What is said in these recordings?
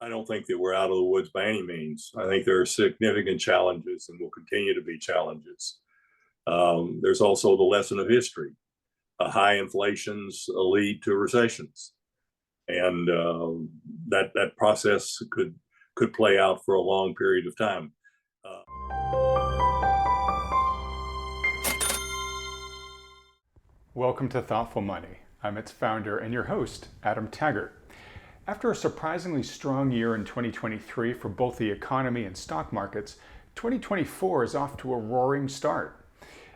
I don't think that we're out of the woods by any means. I think there are significant challenges and will continue to be challenges. There's also the lesson of history. High inflations lead to recessions, and that process could play out for a long period of time. Welcome to Thoughtful Money. I'm its founder and your host, Adam Taggart. After a surprisingly strong year in 2023 for both the economy and stock markets, 2024 is off to a roaring start.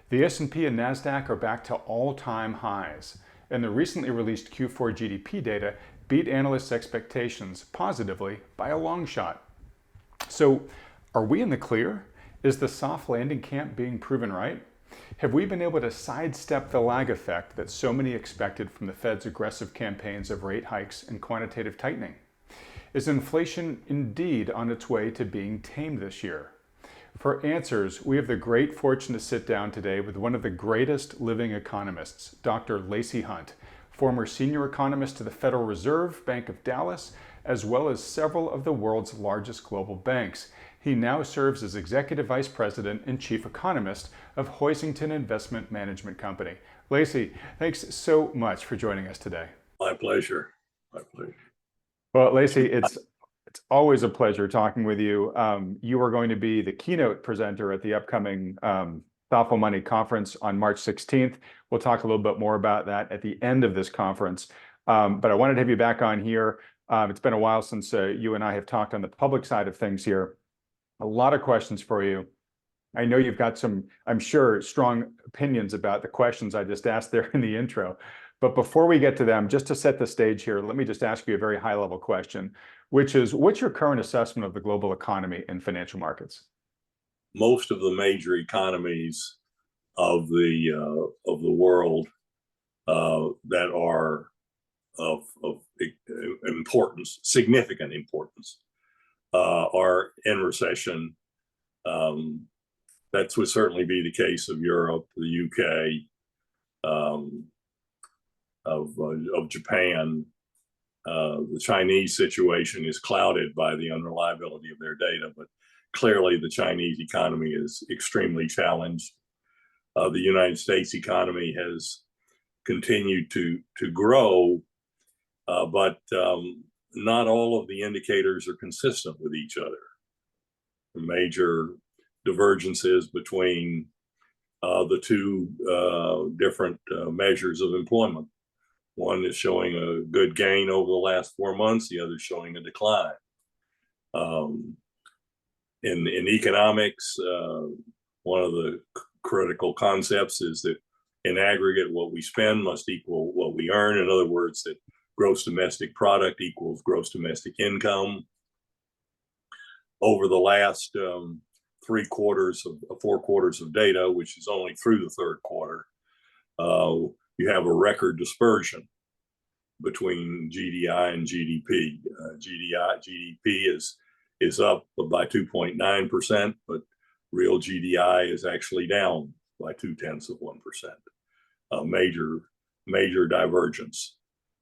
The S&P and Nasdaq are back to all-time highs, and the recently released Q4 GDP data beat analysts' expectations positively by a long shot. So, are we in the clear? Is the soft landing camp being proven right? Have we been able to sidestep the lag effect that so many expected from the Fed's aggressive campaigns of rate hikes and quantitative tightening? Is inflation indeed on its way to being tamed this year? For answers, we have the great fortune to sit down today with one of the greatest living economists, Dr. Lacy Hunt, former Senior Economist to the Federal Reserve Bank of Dallas, as well as several of the world's largest global banks. He now serves as Executive Vice President and Chief Economist of Hoisington Investment Management Company. Lacy, thanks so much for joining us today. My pleasure. My pleasure. Well, Lacy, it's always a pleasure talking with you. You are going to be the keynote presenter at the upcoming Thoughtful Money Conference on March 16th. We'll talk a little bit more about that at the end of this conference. But I wanted to have you back on here. It's been a while since you and I have talked on the public side of things here. A lot of questions for you. I know you've got some, I'm sure, strong opinions about the questions I just asked there in the intro. But before we get to them, just to set the stage here, let me just ask you a very high-level question, which is, what's your current assessment of the global economy and financial markets? Most of the major economies of the world that are of importance, significant importance, are in recession. That would certainly be the case of Europe, the UK, of Japan. The Chinese situation is clouded by the unreliability of their data, but clearly the Chinese economy is extremely challenged. The United States economy has continued to grow, but not all of the indicators are consistent with each other. The major divergences between the two different measures of employment. One is showing a good gain over the last 4 months, the other showing a decline. In economics, one of the critical concepts is that in aggregate, what we spend must equal what we earn. In other words, that gross domestic product equals gross domestic income. Over the last 4 quarters of data, which is only through the third quarter, you have a record dispersion between GDI and GDP. GDP is up by 2.9%, but real GDI is actually down by 0.2%. A major divergence.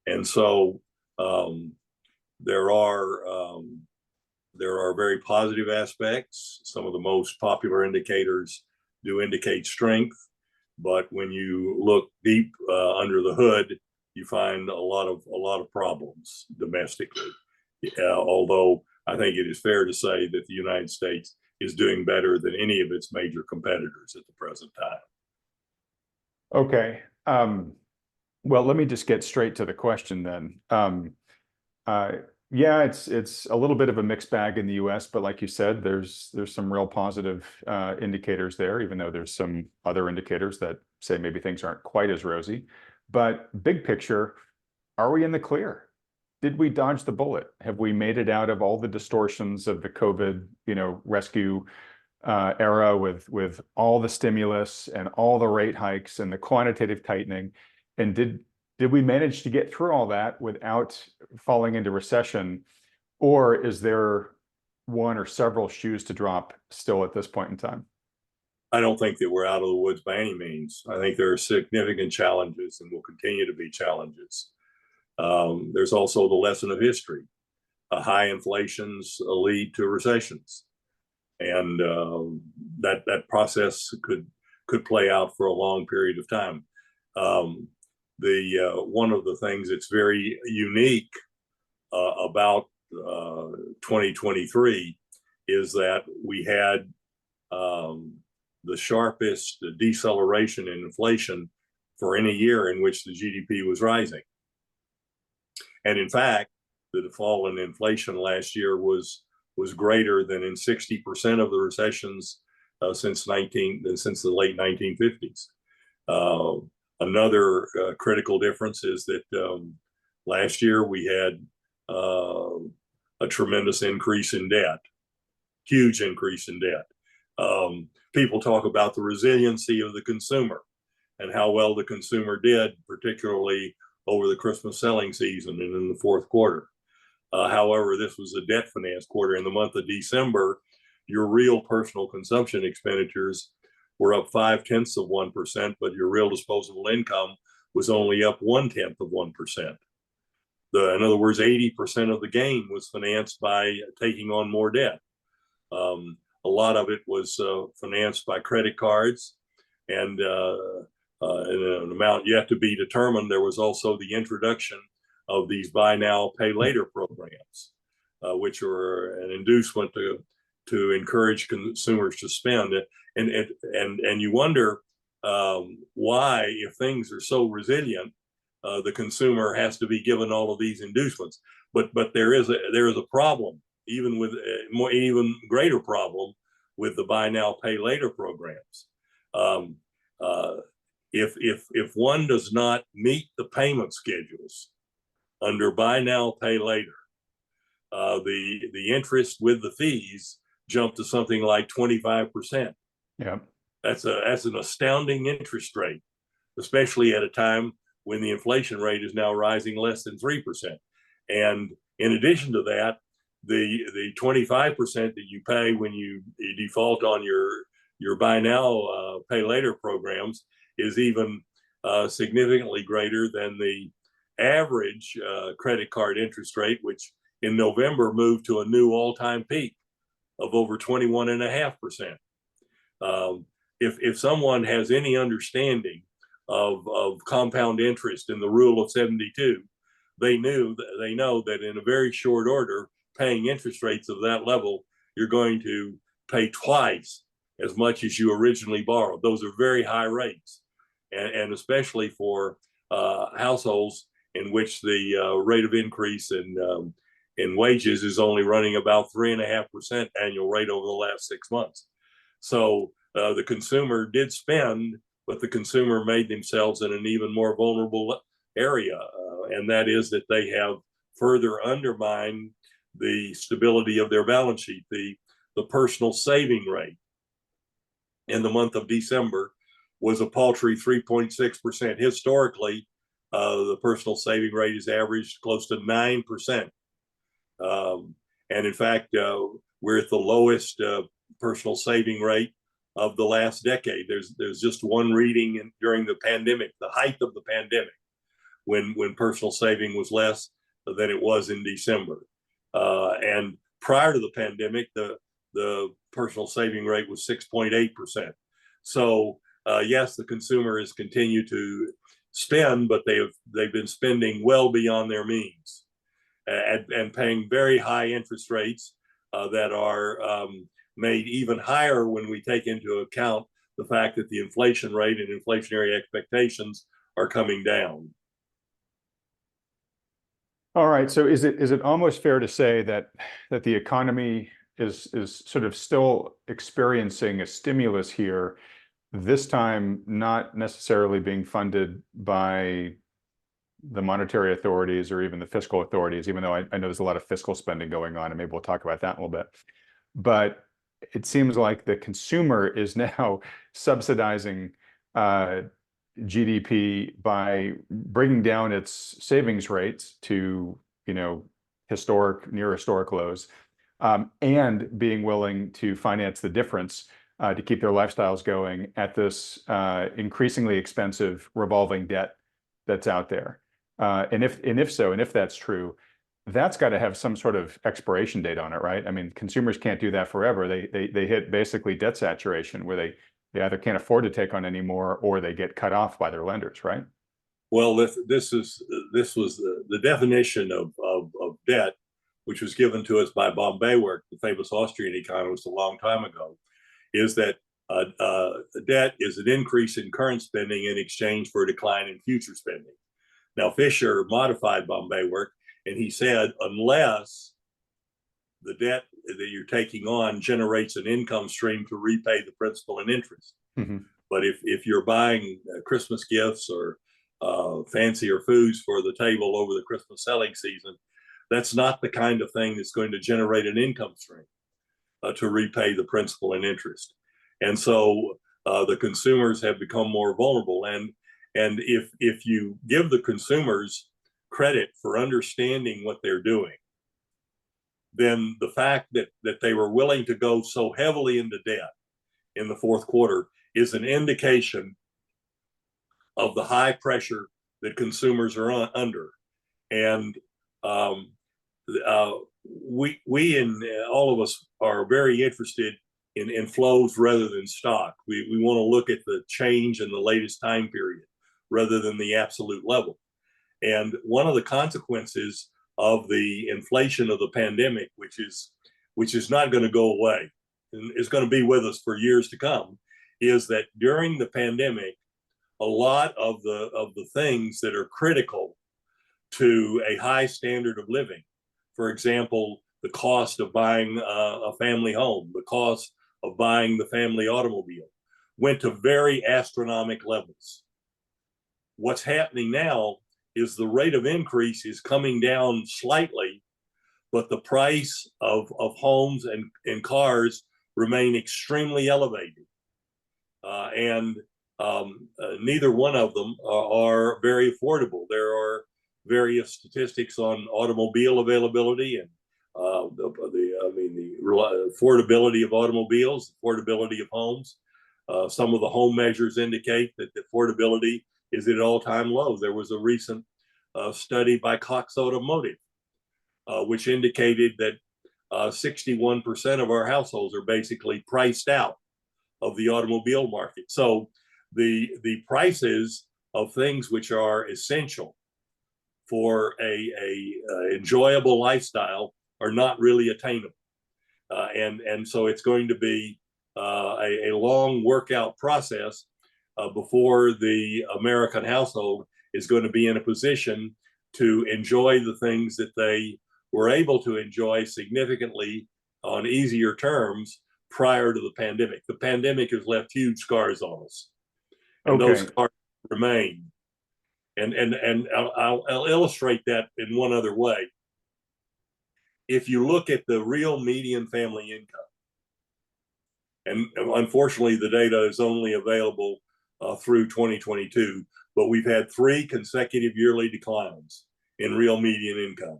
And so there are very positive aspects. Some of the most popular indicators do indicate strength, but when you look deep under the hood, you find a lot of problems domestically. Although I think it is fair to say that the United States is doing better than any of its major competitors at the present time. Okay. Well, let me just get straight to the question then. Yeah, it's a little bit of a mixed bag in the U.S., but like you said, there's some real positive indicators there, even though there's some other indicators that say maybe things aren't quite as rosy. But big picture, are we in the clear? Did we dodge the bullet? Have we made it out of all the distortions of the COVID, rescue era with all the stimulus and all the rate hikes and the quantitative tightening? And did we manage to get through all that without falling into recession? Or is there one or several shoes to drop still at this point in time? I don't think that we're out of the woods by any means. I think there are significant challenges and will continue to be challenges. There's also the lesson of history. high inflations lead to recessions, and that process could play out for a long period of time. One of the things that's very unique about 2023 is that we had the sharpest deceleration in inflation for any year in which the GDP was rising. And in fact, the fall in inflation last year was greater than in 60% of the recessions since the late 1950s. Another critical difference is that last year we had a tremendous increase in debt, huge increase in debt. People talk about the resiliency of the consumer and how well the consumer did, particularly over the Christmas selling season and in the fourth quarter. However, this was a debt finance quarter. In the month of December, your real personal consumption expenditures were up 0.5%, but your real disposable income was only up 0.1%. In other words, 80% of the gain was financed by taking on more debt. A lot of it was financed by credit cards, and in an amount yet to be determined, there was also the introduction of these buy now, pay later programs, which are an inducement to encourage consumers to spend. And you wonder why, if things are so resilient, the consumer has to be given all of these inducements. But there is a problem, even with even greater problem with the buy now, pay later programs. If one does not meet the payment schedules under buy now, pay later, the interest with the fees jump to something like 25%. Yeah, that's an astounding interest rate, especially at a time when the inflation rate is now rising less than 3%. And in addition to that, the 25% that you pay when you default on your buy now, pay later programs is even significantly greater than the average credit card interest rate, which in November moved to a new all-time peak of over 21.5%. If someone has any understanding of compound interest in the rule of 72, they know that in a very short order, paying interest rates of that level, you're going to pay twice as much as you originally borrowed. Those are very high rates, and especially for households in which the rate of increase in wages is only running about 3.5% annual rate over the last 6 months. So the consumer did spend, but the consumer made themselves in an even more vulnerable area, and that is that they have further undermined the stability of their balance sheet. The personal saving rate in the month of December was a paltry 3.6%. Historically, the personal saving rate is averaged close to 9%. And in fact, we're at the lowest personal saving rate of the last decade. There's just one reading during the pandemic, the height of the pandemic, when personal saving was less than it was in December. And prior to the pandemic, the personal saving rate was 6.8%. So yes, the consumer has continued to spend, but they've been spending well beyond their means, and paying very high interest rates that are made even higher when we take into account the fact that the inflation rate and inflationary expectations are coming down. All right. So is it almost fair to say that the economy is sort of still experiencing a stimulus here, this time not necessarily being funded by the monetary authorities or even the fiscal authorities, even though I know there's a lot of fiscal spending going on, and maybe we'll talk about that in a little bit. But it seems like the consumer is now subsidizing GDP by bringing down its savings rates to, near historic lows, and being willing to finance the difference to keep their lifestyles going at this increasingly expensive revolving debt that's out there. And if that's true, that's got to have some sort of expiration date on it, right? I mean, consumers can't do that forever. They hit basically debt saturation where they either can't afford to take on anymore or they get cut off by their lenders, right? Well, this was the definition of debt, which was given to us by von Bawerk, the famous Austrian economist, a long time ago, is that debt is an increase in current spending in exchange for a decline in future spending. Now, Fisher modified von Bawerk, and he said, unless the debt that you're taking on generates an income stream to repay the principal and interest. Mm-hmm. But if you're buying Christmas gifts or fancier foods for the table over the Christmas selling season, that's not the kind of thing that's going to generate an income stream to repay the principal and interest. And so the consumers have become more vulnerable. And if you give the consumers credit for understanding what they're doing, then the fact that they were willing to go so heavily into debt in the fourth quarter is an indication of the high pressure that consumers are under. And we and all of us are very interested in flows rather than stock. We want to look at the change in the latest time period rather than the absolute level. And one of the consequences of the inflation of the pandemic, which is not going to go away and is going to be with us for years to come, is that during the pandemic, a lot of the things that are critical to a high standard of living, for example, the cost of buying a family home, the cost of buying the family automobile, went to very astronomical levels. What's happening now is the rate of increase is coming down slightly, but the price of homes and cars remain extremely elevated. And neither one of them are very affordable. There are various statistics on automobile availability and the affordability of automobiles, affordability of homes. Some of the home measures indicate that the affordability is at all-time low. There was a recent study by Cox Automotive, which indicated that 61% of our households are basically priced out of the automobile market. So the prices of things which are essential for a enjoyable lifestyle are not really attainable. And so it's going to be a long workout process before the American household is going to be in a position to enjoy the things that they were able to enjoy significantly on easier terms prior to the pandemic. The pandemic has left huge scars on us, and those scars remain. And I'll illustrate that in one other way. If you look at the real median family income, and unfortunately the data is only available through 2022, but we've had 3 consecutive yearly declines in real median income.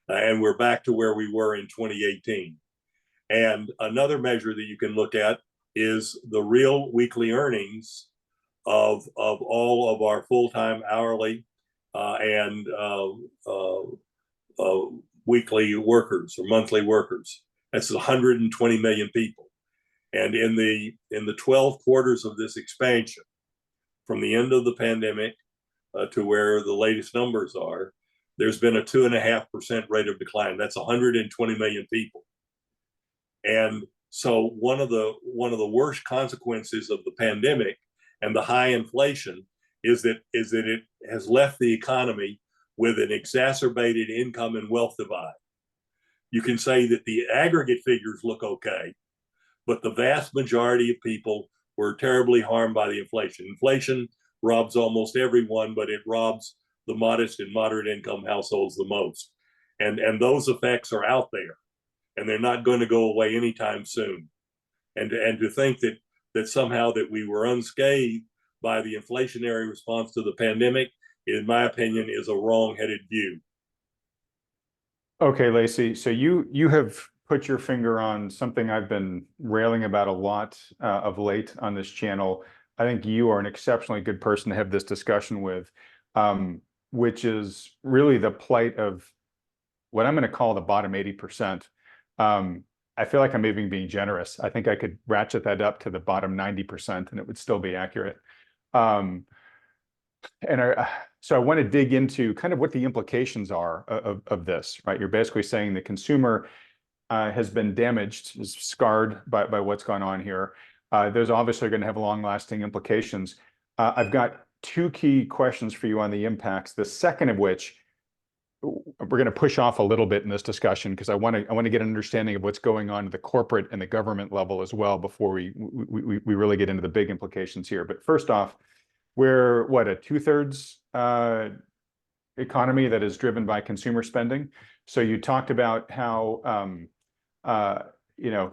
And we're back to where we were in 2018. And another measure that you can look at is the real weekly earnings of all of our full-time, hourly, and weekly workers or monthly workers. That's 120 million people. And in the 12 quarters of this expansion, from the end of the pandemic to where the latest numbers are, there's been a 2.5% rate of decline. That's 120 million people. And so one of the worst consequences of the pandemic and the high inflation is that it has left the economy with an exacerbated income and wealth divide. You can say that the aggregate figures look okay, but the vast majority of people were terribly harmed by the inflation. Inflation robs almost everyone, but it robs the modest and moderate income households the most. And those effects are out there, and they're not going to go away anytime soon. And to think that somehow that we were unscathed by the inflationary response to the pandemic, in my opinion, is a wrong-headed view. Okay, Lacy, so you have put your finger on something I've been railing about a lot of late on this channel. I think you are an exceptionally good person to have this discussion with, which is really the plight of what I'm going to call the bottom 80%. I feel like I'm even being generous. I think I could ratchet that up to the bottom 90% and it would still be accurate. Um, so I want to dig into kind of what the implications are of this, right? You're basically saying the consumer has been damaged, is scarred by what's gone on here. Those obviously are going to have long-lasting implications. I've got two key questions for you on the impacts. The second of which we're going to push off a little bit in this discussion because I want to get an understanding of what's going on at the corporate and the government level as well before we really get into the big implications here. But first off, we're what, a 2/3 economy that is driven by consumer spending. So you talked about how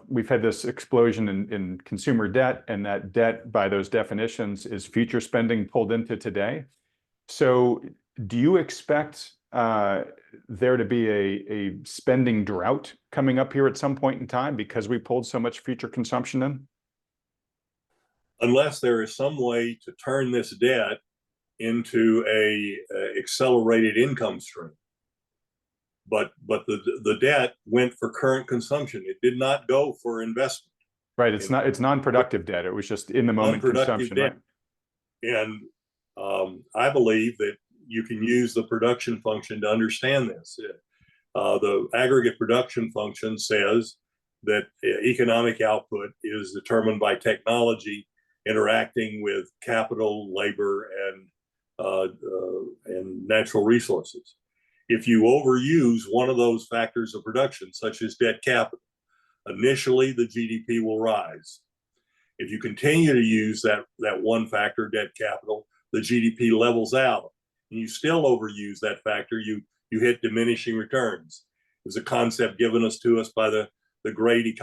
we've had this explosion in consumer debt, and that debt, by those definitions, is future spending pulled into today. So do you expect there to be a spending drought coming up here at some point in time because we pulled so much future consumption in? Unless there is some way to turn this debt into a accelerated income stream. But the debt went for current consumption. It did not go for investment. Right. It's non-productive debt. It was just in the moment consumption. Debt. Right. And I believe that you can use the production function to understand this. The aggregate production function says that economic output is determined by technology interacting with capital, labor, and natural resources. If you overuse one of those factors of production, such as debt capital, initially the GDP will rise. If you continue to use that one factor, debt capital, the GDP levels out. And you still overuse that factor, you hit diminishing returns. There's a concept given to us by the great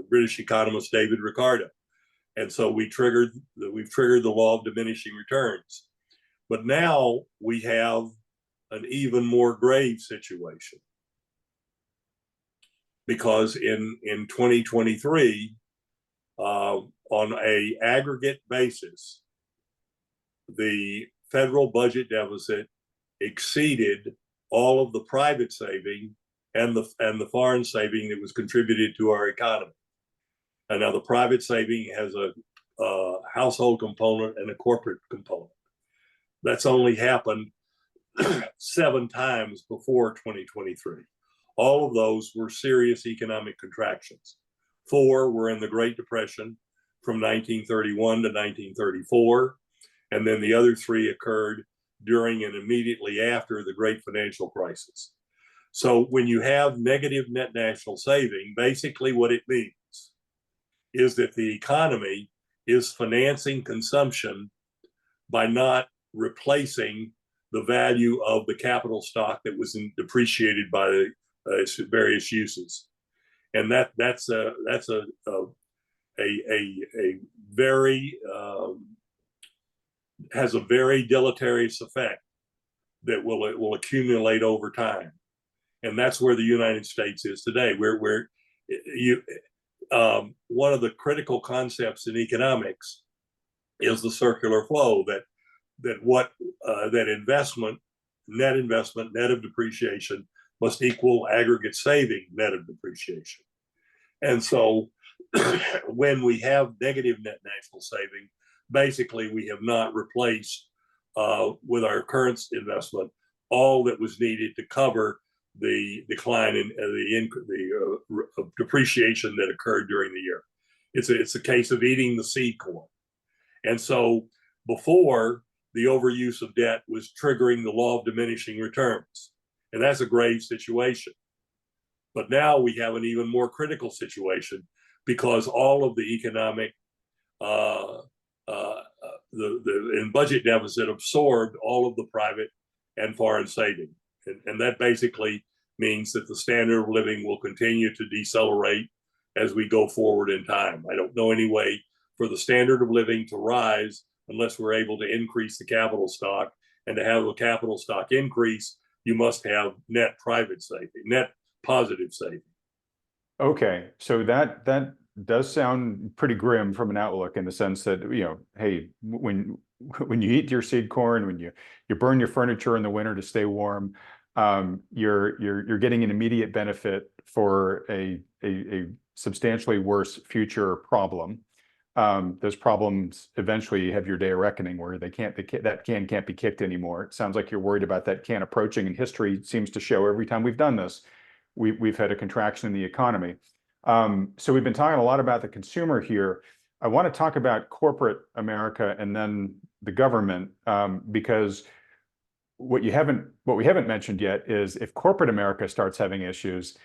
British economist David Ricardo. And so we've triggered the law of diminishing returns. But now we have an even more grave situation, because in 2023, on a aggregate basis, the federal budget deficit exceeded all of the private saving and the foreign saving that was contributed to our economy. And now the private saving has a household component and a corporate component. That's only happened 7 times before 2023. All of those were serious economic contractions. 4 were in the Great Depression from 1931 to 1934. And then the other 3 occurred during and immediately after the Great Financial Crisis. So when you have negative net national saving, basically what it means is that the economy is financing consumption by not replacing the value of the capital stock that was depreciated by the various uses. And that's a very has a very deleterious effect that will accumulate over time. And that's where the United States is today. One of the critical concepts in economics is the circular flow, that investment, net of depreciation, must equal aggregate saving, net of depreciation. And so when we have negative net national saving, basically we have not replaced with our current investment all that was needed to cover the decline in the depreciation that occurred during the year. It's a case of eating the seed corn. And so before, the overuse of debt was triggering the law of diminishing returns. And that's a grave situation. But now we have an even more critical situation, because all of the economic the budget deficit absorbed all of the private and foreign saving. And that basically means that the standard of living will continue to decelerate as we go forward in time. I don't know any way for the standard of living to rise unless we're able to increase the capital stock. And to have a capital stock increase, you must have net private saving, net positive saving. Okay, so that does sound pretty grim from an outlook, in the sense that, hey, when you eat your seed corn, when you burn your furniture in the winter to stay warm, you're getting an immediate benefit for a substantially worse future problem. Those problems eventually have your day of reckoning where that can can't be kicked anymore. It sounds like you're worried about that can approaching, and history seems to show every time we've done this, we've had a contraction in the economy. So we've been talking a lot about the consumer here. I want to talk about corporate America and then the government, because what we haven't mentioned yet is if corporate America starts having issues,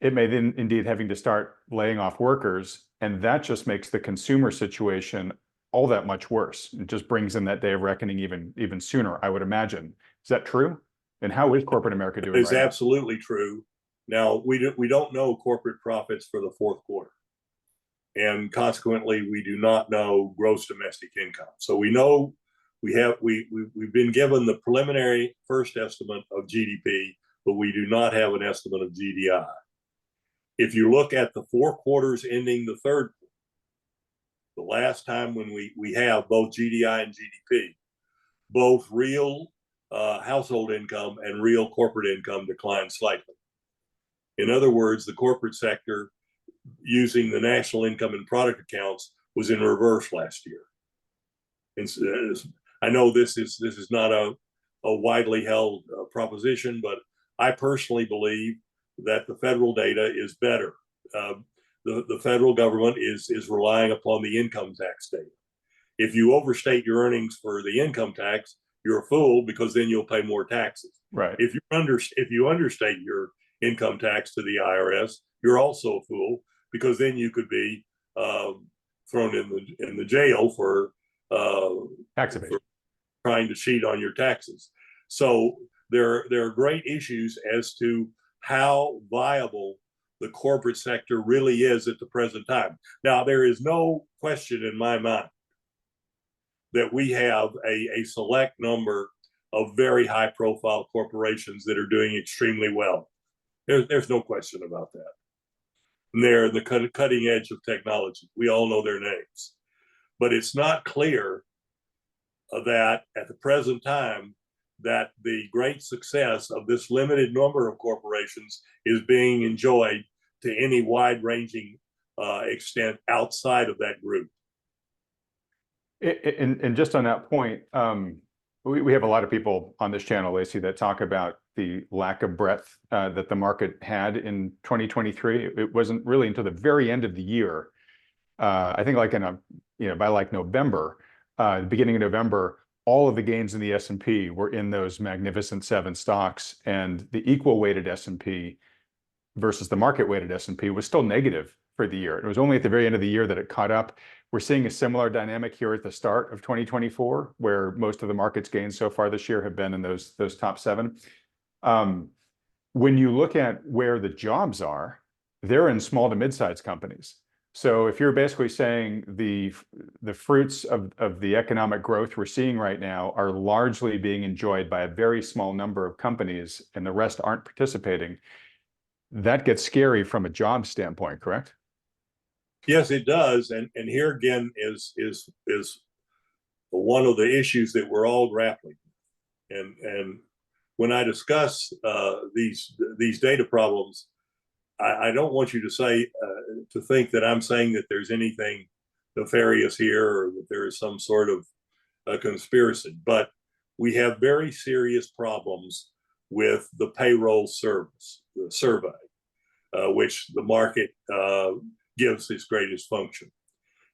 it may then indeed having to start laying off workers, and that just makes the consumer situation all that much worse. It just brings in that day of reckoning even sooner, I would imagine. Is that true? And how is corporate America doing It's right now? absolutely true. Now, we don't know corporate profits for the fourth quarter. And consequently, we do not know gross domestic income. So we know we've been given the preliminary first estimate of GDP, but we do not have an estimate of GDI. If you look at the 4 quarters ending the third, the last time when we have both GDI and GDP, both real household income and real corporate income declined slightly. In other words, the corporate sector, using the national income and product accounts, was in reverse last year. And I know this is not a widely held proposition, but I personally believe that the federal data is better. The federal government is relying upon the income tax data. If you overstate your earnings for the income tax, you're a fool, because then you'll pay more taxes. Right. If you understate your income tax to the IRS, you're also a fool, because then you could be thrown in the jail for Tax evasion, for trying to cheat on your taxes. So there are great issues as to how viable the corporate sector really is at the present time. Now, there is no question in my mind that we have a select number of very high profile corporations that are doing extremely well. There's no question about that. And they're the cutting edge of technology. We all know their names. But it's not clear that at the present time that the great success of this limited number of corporations is being enjoyed to any wide-ranging extent outside of that group. And just on that point, we have a lot of people on this channel, Lacy, that talk about the lack of breadth that the market had in 2023. It wasn't really until the very end of the year. I think like by like November, the beginning of November, all of the gains in the S&P were in those magnificent 7 stocks, and the equal weighted S&P versus the market weighted S&P was still negative for the year. It was only at the very end of the year that it caught up. We're seeing a similar dynamic here at the start of 2024, where most of the market's gains so far this year have been in those top 7. When you look at where the jobs are, they're in small to mid-sized companies. So if you're basically saying the fruits of the economic growth we're seeing right now are largely being enjoyed by a very small number of companies and the rest aren't participating, that gets scary from a job standpoint, correct? Yes, it does. And here again is one of the issues that we're all grappling. And when I discuss these data problems, I don't want you to say to think that I'm saying that there's anything nefarious here or that there is some sort of a conspiracy, but we have very serious problems with the payroll survey, which the market gives its greatest function.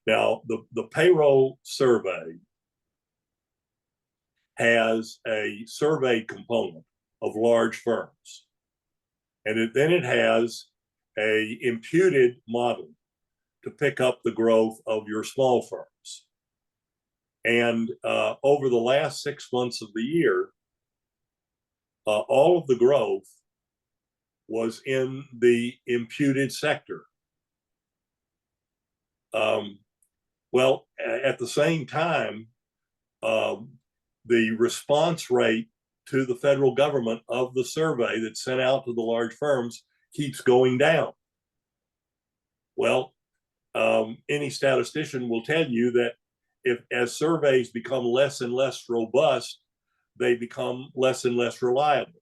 Now, the payroll survey has a survey component of large firms, and then it has a imputed model to pick up the growth of your small firms. And over the last 6 months of the year, all of the growth was in the imputed sector. Well, at the same time, the response rate to the federal government of the survey that's sent out to the large firms keeps going down. Well, any statistician will tell you that as surveys become less and less robust, they become less and less reliable.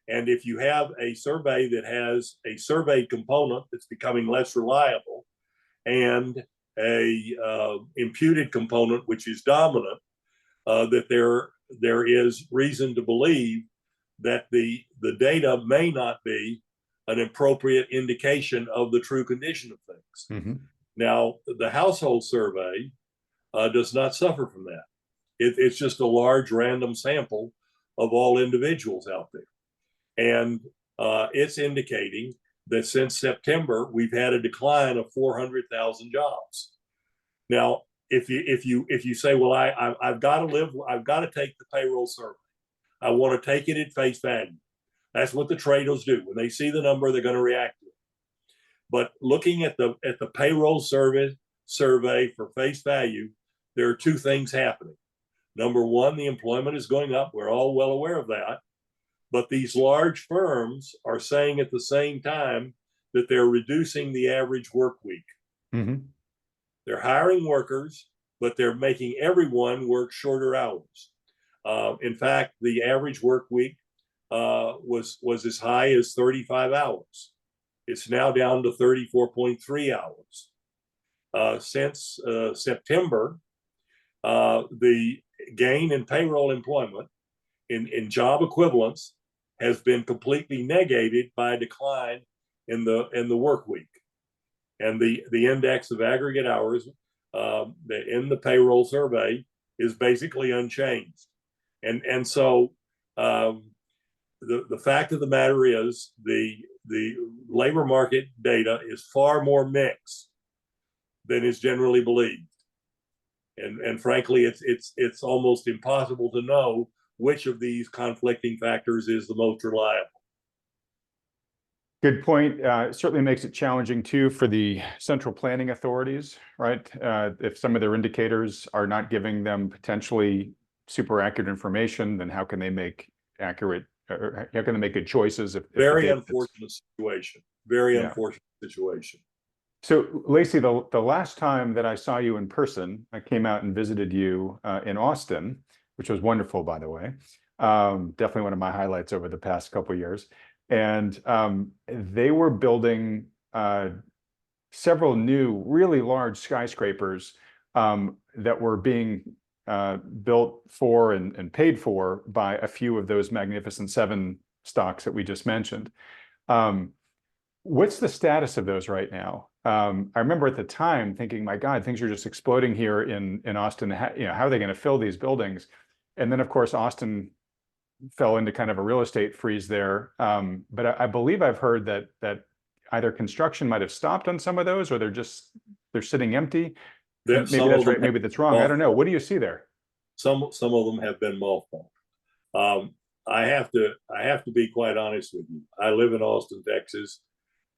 And if you have a survey that has a surveyed component that's becoming less reliable and a imputed component which is dominant, that there is reason to believe that the data may not be an appropriate indication of the true condition of things. Mm-hmm. Now, the household survey does not suffer from that. It's just a large random sample of all individuals out there. And it's indicating that since September, we've had a decline of 400,000 jobs. Now, if you say, well, I've got to take the payroll survey. I want to take it at face value. That's what the traders do. When they see the number, they're going to react to it. But looking at the payroll survey for face value, there are two things happening. Number one, the employment is going up. We're all well aware of that. But these large firms are saying at the same time that they're reducing the average work week. Mm-hmm. They're hiring workers, but they're making everyone work shorter hours. In fact, the average work week was as high as 35 hours. It's now down to 34.3 hours. Since September, the gain in payroll employment in job equivalents has been completely negated by a decline in the work week. And the index of aggregate hours in the payroll survey is basically unchanged. And so the fact of the matter is the labor market data is far more mixed than is generally believed. And frankly, it's almost impossible to know which of these conflicting factors is the most reliable. Good point. Certainly makes it challenging too for the central planning authorities, right? If some of their indicators are not giving them potentially super accurate information, then how can they make accurate, or how can they make good choices? Very unfortunate situation. Very unfortunate situation. So, Lacy, the last time that I saw you in person, I came out and visited you in Austin, which was wonderful, by the way. Definitely one of my highlights over the past couple of years. And they were building several new, really large skyscrapers that were being built for and paid for by a few of those Magnificent Seven stocks that we just mentioned. What's the status of those right now? I remember at the time thinking, my God, things are just exploding here in Austin. How are they going to fill these buildings? And then, of course, Austin fell into kind of a real estate freeze there. But I believe I've heard that either construction might have stopped on some of those, or they're sitting empty. Maybe that's right, maybe that's wrong. I don't know. What do you see there? Some of them have been mothballed. I have to be quite honest with you. I live in Austin, Texas,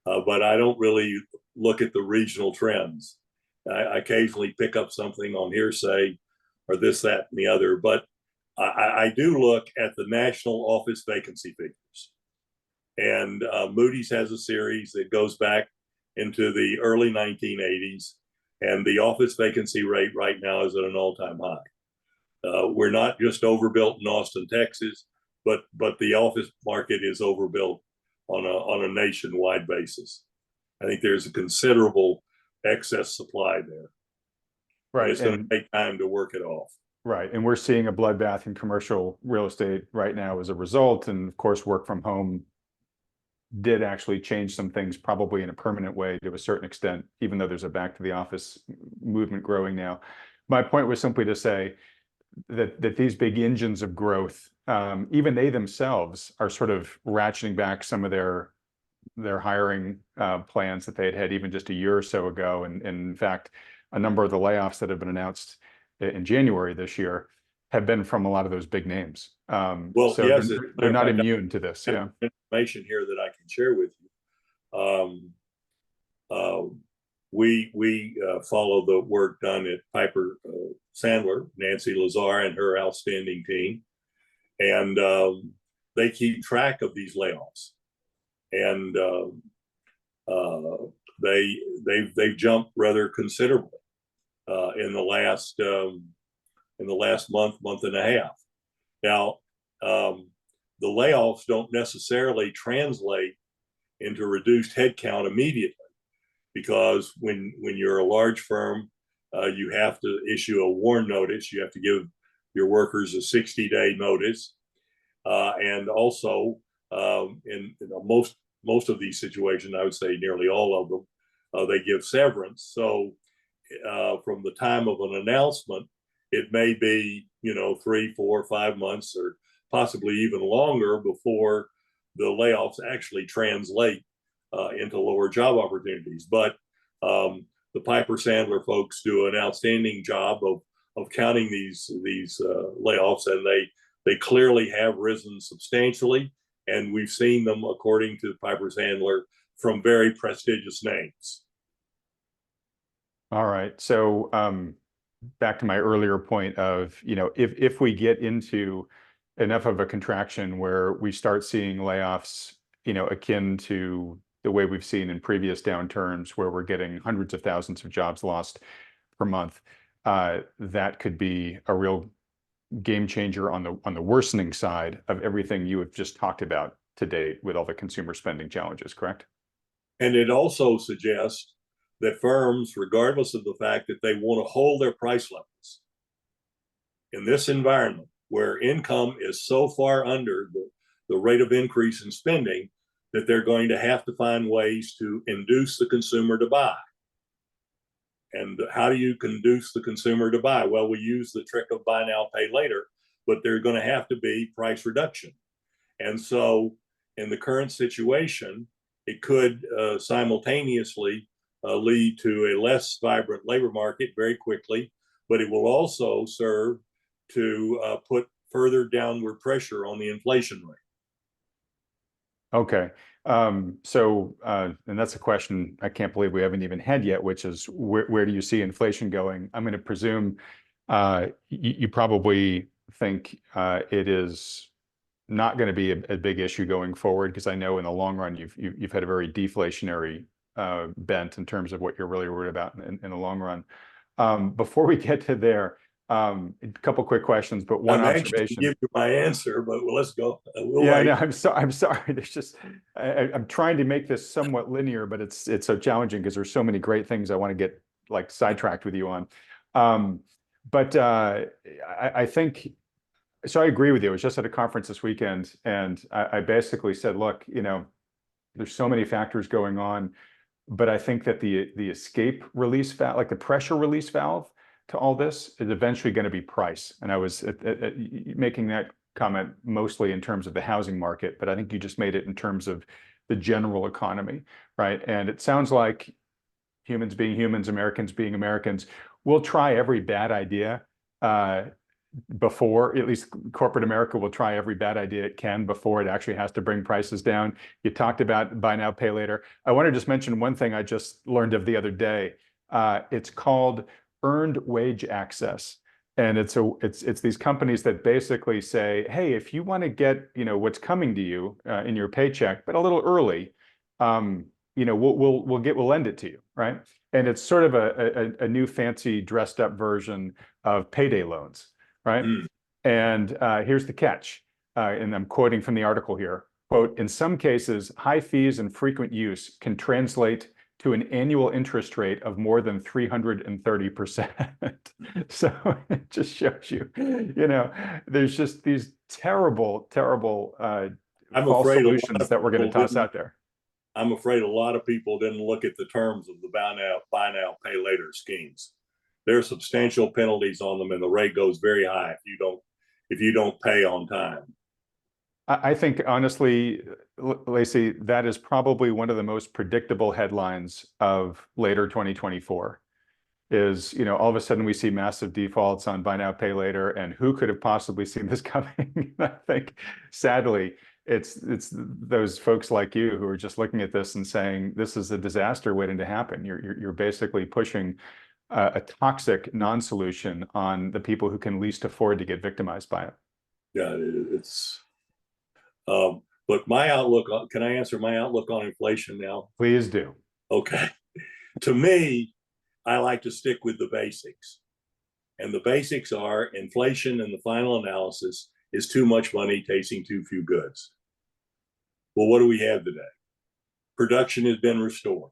but I don't really look at the regional trends. I occasionally pick up something on hearsay or this, that, and the other, but I do look at the national office vacancy figures. And Moody's has a series that goes back into the early 1980s, and the office vacancy rate right now is at an all-time high. We're not just overbuilt in Austin, Texas, but the office market is overbuilt on a nationwide basis. I think there's a considerable excess supply there. Right. And it's going to take time to work it off. Right. And we're seeing a bloodbath in commercial real estate right now as a result. And of course, work from home did actually change some things, probably in a permanent way to a certain extent, even though there's a back to the office movement growing now. My point was simply to say that these big engines of growth, even they themselves are sort of ratcheting back some of their hiring plans that they had even just a year or so ago. And in fact, a number of the layoffs that have been announced in January this year have been from a lot of those big names. Well, so yes, they're not immune to this. Yeah, information here that I can share with you. We follow the work done at Piper Sandler, Nancy Lazar, and her outstanding team, and they keep track of these layoffs, and they've jumped rather considerably in the last month and a half. Now, the layoffs don't necessarily translate into reduced headcount immediately, because when you're a large firm, you have to issue a warn notice. You have to give your workers a 60-day notice, and also in most of these situations, I would say nearly all of them, they give severance. So from the time of an announcement, it may be 3, 4, 5 months, or possibly even longer before the layoffs actually translate into lower job opportunities. But the Piper Sandler folks do an outstanding job of counting these layoffs, and they clearly have risen substantially, and we've seen them, according to Piper Sandler, from very prestigious names. All right. So back to my earlier point of, if we get into enough of a contraction where we start seeing layoffs, akin to the way we've seen in previous downturns, where we're getting hundreds of thousands of jobs lost per month, that could be a real game changer on the worsening side of everything you have just talked about to date with all the consumer spending challenges, correct? And it also suggests that firms, regardless of the fact that they want to hold their price levels, in this environment where income is so far under the rate of increase in spending, that they're going to have to find ways to induce the consumer to buy. And how do you induce the consumer to buy? Well, we use the trick of buy now, pay later, but there's going to have to be price reduction. And so in the current situation, it could simultaneously lead to a less vibrant labor market very quickly, but it will also serve to put further downward pressure on the inflation rate. Okay. And that's a question I can't believe we haven't even had yet, which is where do you see inflation going? I'm going to presume you probably think it is not going to be a big issue going forward, because I know in the long run you've had a very deflationary bent in terms of what you're really worried about in the long run. Before we get to there, a couple quick questions, but one observation. I'm anxious to give you my answer, but let's go. Yeah, no, I'm sorry. There's just I'm trying to make this somewhat linear, but it's so challenging because there's so many great things I want to get like sidetracked with you on. But I think so. I agree with you. I was just at a conference this weekend, and I basically said, look, there's so many factors going on, but I think that the escape release valve, like the pressure release valve to all this, is eventually going to be price. And I was making that comment mostly in terms of the housing market, but I think you just made it in terms of the general economy, right? And it sounds like humans being humans, Americans being Americans, will try every bad idea before, at least corporate America will try every bad idea it can before it actually has to bring prices down. You talked about buy now, pay later. I want to just mention one thing I just learned of the other day. It's called earned wage access. And it's these companies that basically say, hey, if you want to get what's coming to you in your paycheck, but a little early, we'll lend it to you, right? And it's sort of a new fancy dressed up version of payday loans, right? And here's the catch, and I'm quoting from the article here. Quote, in some cases, high fees and frequent use can translate to an annual interest rate of more than 330%. So it just shows you, there's just these terrible false solutions that we're going to toss out there. I'm afraid a lot of people didn't look at the terms of the buy now, pay later schemes. There are substantial penalties on them, and the rate goes very high if you don't pay on time. I think, honestly, Lacy, that is probably one of the most predictable headlines of later 2024 is, all of a sudden we see massive defaults on buy now, pay later, and who could have possibly seen this coming? I think, sadly, it's those folks like you who are just looking at this and saying, this is a disaster waiting to happen. You're basically pushing a toxic non-solution on the people who can least afford to get victimized by it. Yeah, it's... But my outlook, can I answer my outlook on inflation now? Please do. Okay. To me, I like to stick with the basics. And the basics are inflation in the final analysis is too much money chasing too few goods. Well, what do we have today? Production has been restored.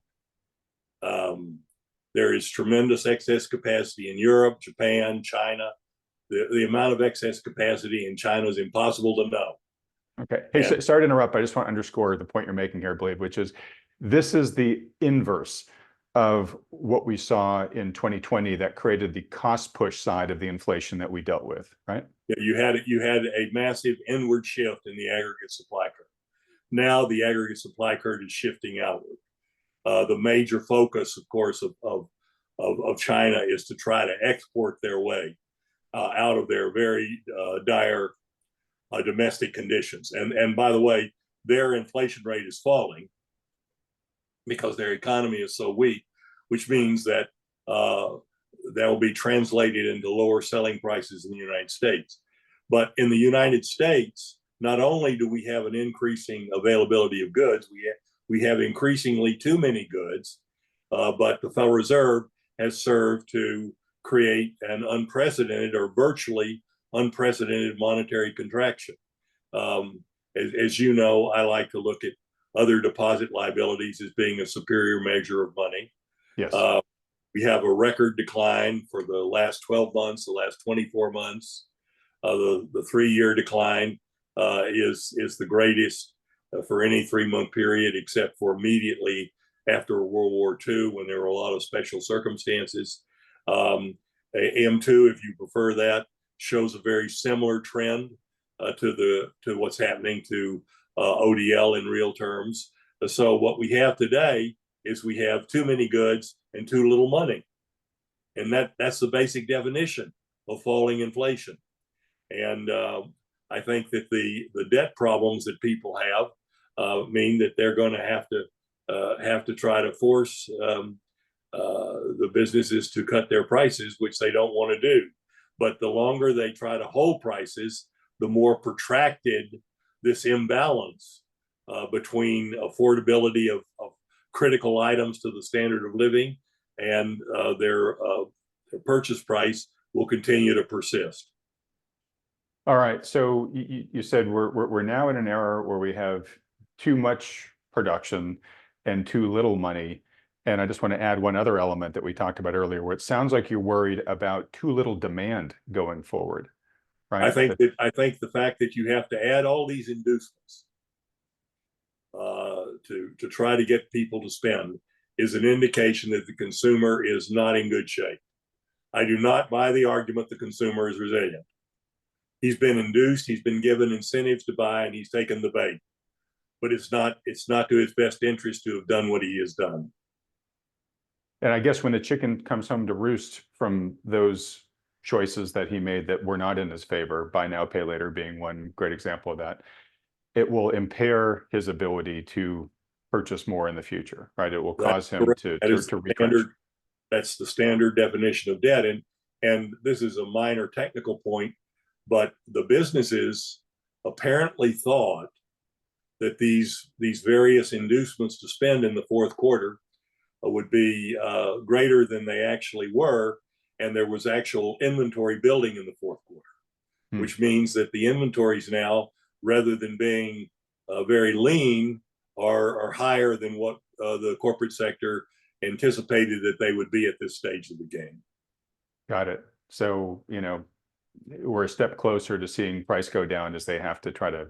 There is tremendous excess capacity in Europe, Japan, China. The amount of excess capacity in China is impossible to know. Okay. Hey, sorry to interrupt. I just want to underscore the point you're making here, Blade, which is this is the inverse of what we saw in 2020 that created the cost push side of the inflation that we dealt with, right? Yeah, you had a massive inward shift in the aggregate supply curve. Now the aggregate supply curve is shifting outward. The major focus, of course, of China is to try to export their way out of their very dire domestic conditions. And by the way, their inflation rate is falling because their economy is so weak, which means that that will be translated into lower selling prices in the United States. But in the United States, not only do we have an increasing availability of goods, we have increasingly too many goods, but the Federal Reserve has served to create an unprecedented or virtually unprecedented monetary contraction. As you know, I like to look at other deposit liabilities as being a superior measure of money. Yes. We have a record decline for the last 12 months, the last 24 months. The 3-year decline is the greatest for any 3-month period, except for immediately after World War II, when there were a lot of special circumstances. M2, if you prefer that, shows a very similar trend to what's happening to ODL in real terms. So what we have today is we have too many goods and too little money. And that's the basic definition of falling inflation. And I think that the debt problems that people have mean that they're going to have to try to force the businesses to cut their prices, which they don't want to do. But the longer they try to hold prices, the more protracted this imbalance between affordability of critical items to the standard of living and their purchase price will continue to persist. All right. So you said we're now in an era where we have too much production and too little money. And I just want to add one other element that we talked about earlier, where it sounds like you're worried about too little demand going forward, right? I think the fact that you have to add all these inducements to try to get people to spend is an indication that the consumer is not in good shape. I do not buy the argument the consumer is resilient. He's been induced, he's been given incentives to buy, and he's taken the bait. But it's not to his best interest to have done what he has done. And I guess when the chicken comes home to roost from those choices that he made that were not in his favor, buy now, pay later being one great example of that, it will impair his ability to purchase more in the future, right? It will cause him to retrench. That's the standard definition of debt. And this is a minor technical point, but the businesses apparently thought that these various inducements to spend in the fourth quarter would be greater than they actually were. And there was actual inventory building in the fourth quarter, which means that the inventories now, rather than being very lean, are higher than what the corporate sector anticipated that they would be at this stage of the game. Got it. So, we're a step closer to seeing price go down as they have to try to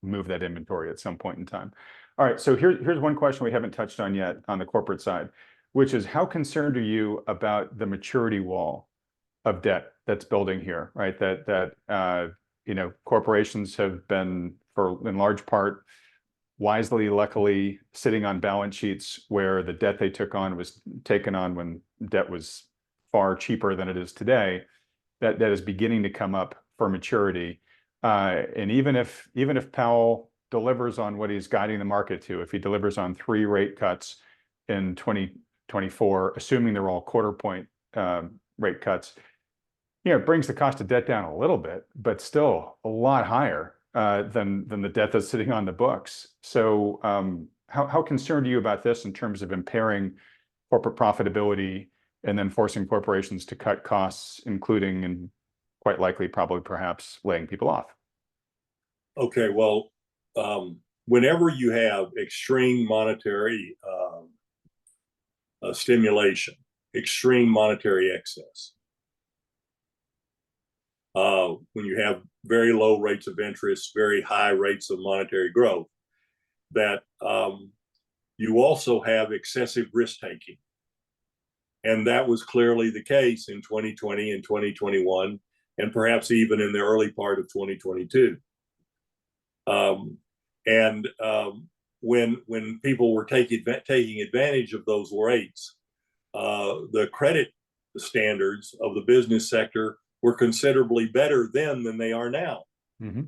move that inventory at some point in time. All right, so here's one question we haven't touched on yet on the corporate side, which is how concerned are you about the maturity wall of debt that's building here, right? That corporations have been, in large part, wisely, luckily, sitting on balance sheets where the debt they took on was taken on when debt was far cheaper than it is today. That is beginning to come up for maturity. And even if Powell delivers on what he's guiding the market to, if he delivers on 3 rate cuts in 2024, assuming they're all quarter point rate cuts, it brings the cost of debt down a little bit, but still a lot higher than the debt that's sitting on the books. So how concerned are you about this in terms of impairing corporate profitability and then forcing corporations to cut costs, including and quite likely, probably, perhaps laying people off? Okay, well, whenever you have extreme monetary stimulation, extreme monetary excess, when you have very low rates of interest, very high rates of monetary growth, that you also have excessive risk taking. And that was clearly the case in 2020 and 2021, and perhaps even in the early part of 2022. When people were taking advantage of those rates, the credit standards of the business sector were considerably better then than they are now. Mm-hmm.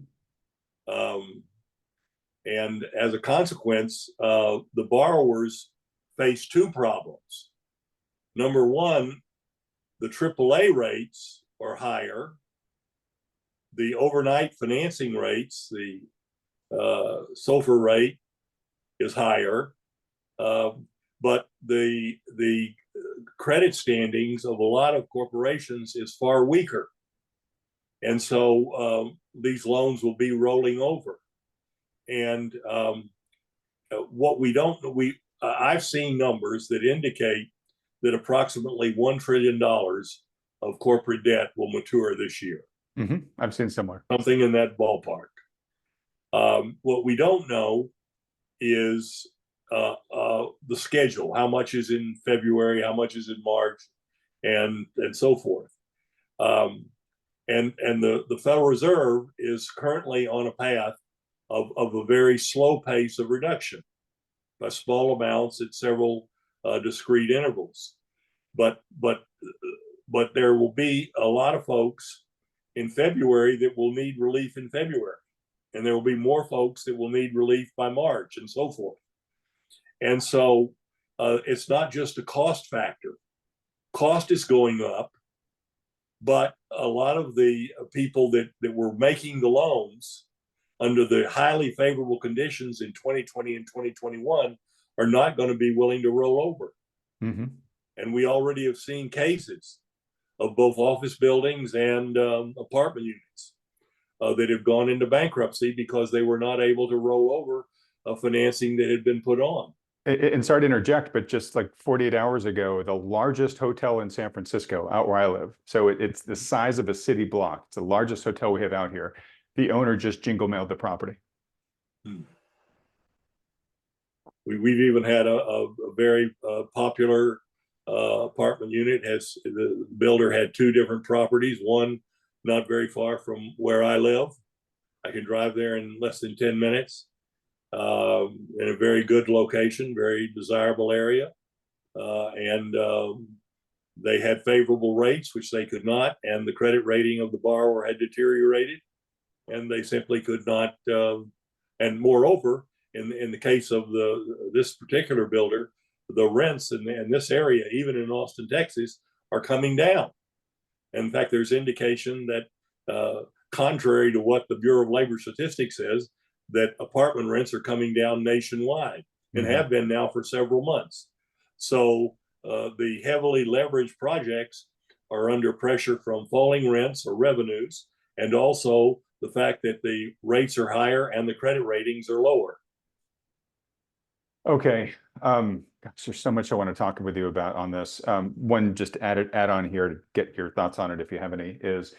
And as a consequence, the borrowers face two problems. Number one, the AAA rates are higher. The overnight financing rates, the SOFR rate is higher, but the credit standings of a lot of corporations is far weaker. And so these loans will be rolling over. And what we don't, I've seen numbers that indicate that approximately $1 trillion of corporate debt will mature this year. Mm-hmm. I've seen similar. Something in that ballpark. What we don't know is the schedule. How much is in February? How much is in March? And so forth. And the Federal Reserve is currently on a path of a very slow pace of reduction by small amounts at several discrete intervals. But there will be a lot of folks in February that will need relief in February. And there will be more folks that will need relief by March and so forth. And so it's not just a cost factor. Cost is going up, but a lot of the people that were making the loans under the highly favorable conditions in 2020 and 2021 are not going to be willing to roll over. Mm-hmm. And we already have seen cases of both office buildings and apartment units that have gone into bankruptcy because they were not able to roll over financing that had been put on. And sorry to interject, but just like 48 hours ago, the largest hotel in San Francisco, out where I live, so it's the size of a city block. It's the largest hotel we have out here. The owner just jingle mailed the property. We've even had a very popular apartment unit. The builder had two different properties, one not very far from where I live. I can drive there in less than 10 minutes. In a very good location, very desirable area. And they had favorable rates, which they could not, and the credit rating of the borrower had deteriorated, and they simply could not. And moreover, in the case of this particular builder, the rents in this area, even in Austin, Texas, are coming down. In fact, there's indication that, contrary to what the Bureau of Labor Statistics says, that apartment rents are coming down nationwide and have been now for several months. So the heavily leveraged projects are under pressure from falling rents or revenues, and also the fact that the rates are higher and the credit ratings are lower. Okay. Gosh, there's so much I want to talk with you about on this. One just add on here to get your thoughts on it, if you have any, is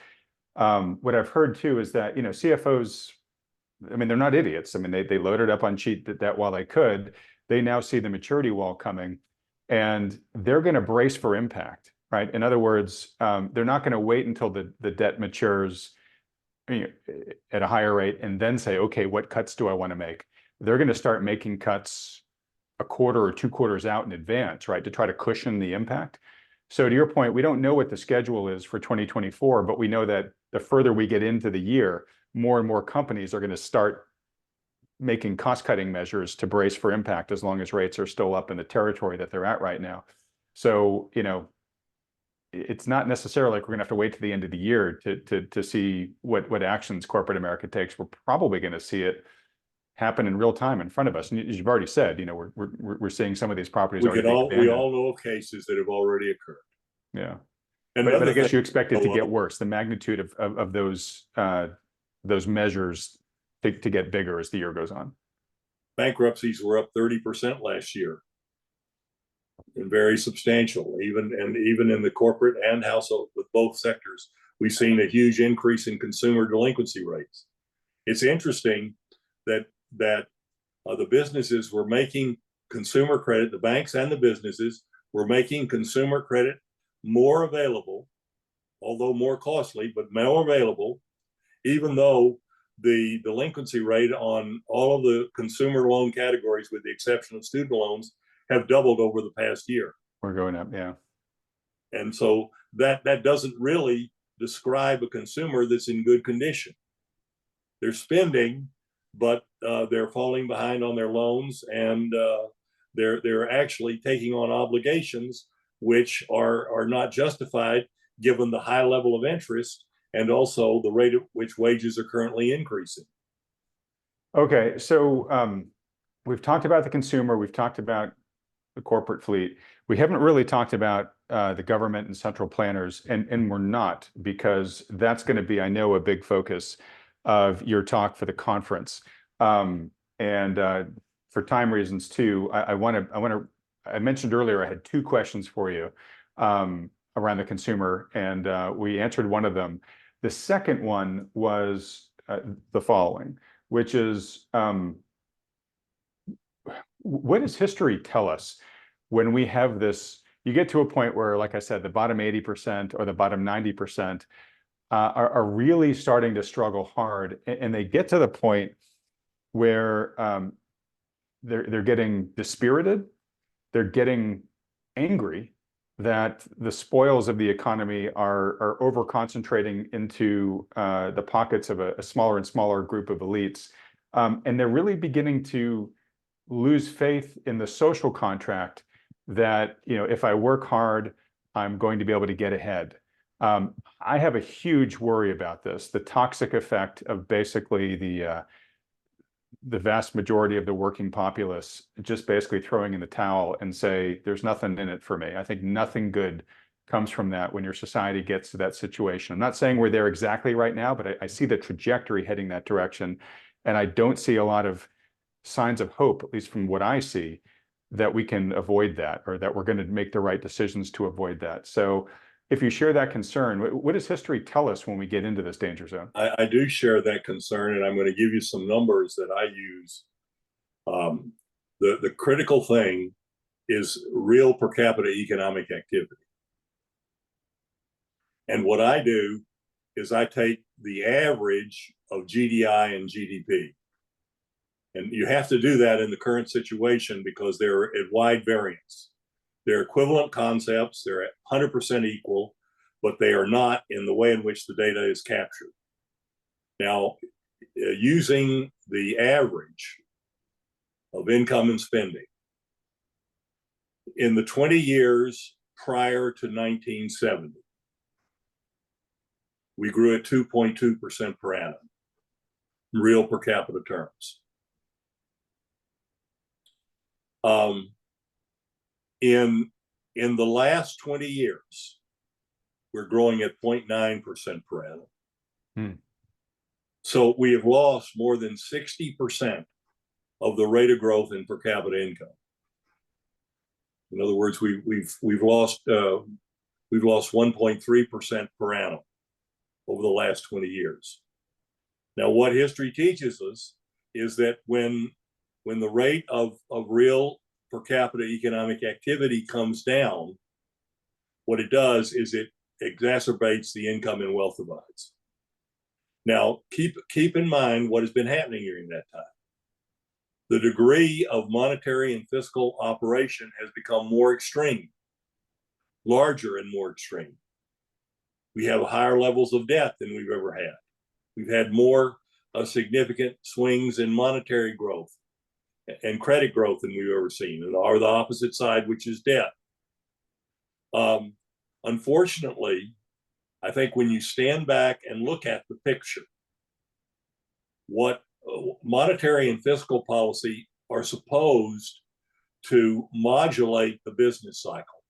what I've heard too is that, CFOs, I mean, they're not idiots. I mean, they loaded up on cheap debt while they could. They now see the maturity wall coming, and they're going to brace for impact, right? In other words, they're not going to wait until the debt matures at a higher rate and then say, okay, what cuts do I want to make? They're going to start making cuts a quarter or 2 quarters out in advance, right, to try to cushion the impact. So to your point, we don't know what the schedule is for 2024, but we know that the further we get into the year, more and more companies are going to start making cost-cutting measures to brace for impact as long as rates are still up in the territory that they're at right now. So, it's not necessarily like we're going to have to wait to the end of the year to see what actions corporate America takes. We're probably going to see it happen in real time in front of us. And as you've already said, we're seeing some of these properties we all know of cases that have already occurred. Yeah. And but I guess you expect it to get worse. The magnitude of those measures to get bigger as the year goes on. Bankruptcies were up 30% last year, and very substantial. Even in the corporate and household, with both sectors, we've seen a huge increase in consumer delinquency rates. It's interesting that the businesses were making consumer credit, the banks and the businesses were making consumer credit more available, although more costly, but more available, even though the delinquency rate on all of the consumer loan categories, with the exception of student loans, have doubled over the past year. We're going up, yeah. And so that doesn't really describe a consumer that's in good condition. They're spending, but they're falling behind on their loans, and they're actually taking on obligations which are not justified given the high level of interest and also the rate at which wages are currently increasing. Okay, so we've talked about the consumer, we've talked about the corporate fleet. We haven't really talked about the government and central planners, and we're not, because that's going to be, I know, a big focus of your talk for the conference. And for time reasons too, I mentioned earlier I had two questions for you around the consumer, and we answered one of them. The second one was the following, which is, what does history tell us when we have this? You get to a point where, like I said, the bottom 80% or the bottom 90% are really starting to struggle hard, and they get to the point where they're getting dispirited, they're getting angry that the spoils of the economy are over concentrating into the pockets of a smaller and smaller group of elites, and they're really beginning to lose faith in the social contract that, you know, if I work hard, I'm going to be able to get ahead. I have a huge worry about this, the toxic effect of basically the vast majority of the working populace just basically throwing in the towel and say, there's nothing in it for me. I think nothing good comes from that when your society gets to that situation. I'm not saying we're there exactly right now, but I see the trajectory heading that direction. And I don't see a lot of signs of hope, at least from what I see, that we can avoid that, or that we're going to make the right decisions to avoid that. So if you share that concern, what does history tell us when we get into this danger zone? I do share that concern, and I'm going to give you some numbers that I use. The critical thing is real per capita economic activity. And what I do is I take the average of GDI and GDP. And you have to do that in the current situation because they're at wide variance. They're equivalent concepts, they're 100% equal, but they are not in the way in which the data is captured. Now, using the average of income and spending, in the 20 years prior to 1970, we grew at 2.2% per annum, in real per capita terms. In the last 20 years, we're growing at 0.9% per annum. So we have lost more than 60% of the rate of growth in per capita income. In other words, we've lost 1.3% per annum over the last 20 years. Now, what history teaches us is that when the rate of real per capita economic activity comes down, what it does is it exacerbates the income and wealth divides. Now, keep in mind what has been happening during that time. The degree of monetary and fiscal operation has become more extreme, larger and more extreme. We have higher levels of debt than we've ever had. We've had more significant swings in monetary growth and credit growth than we've ever seen, or the opposite side, which is debt. Unfortunately, I think when you stand back and look at the picture, what monetary and fiscal policy are supposed to modulate the business cycle.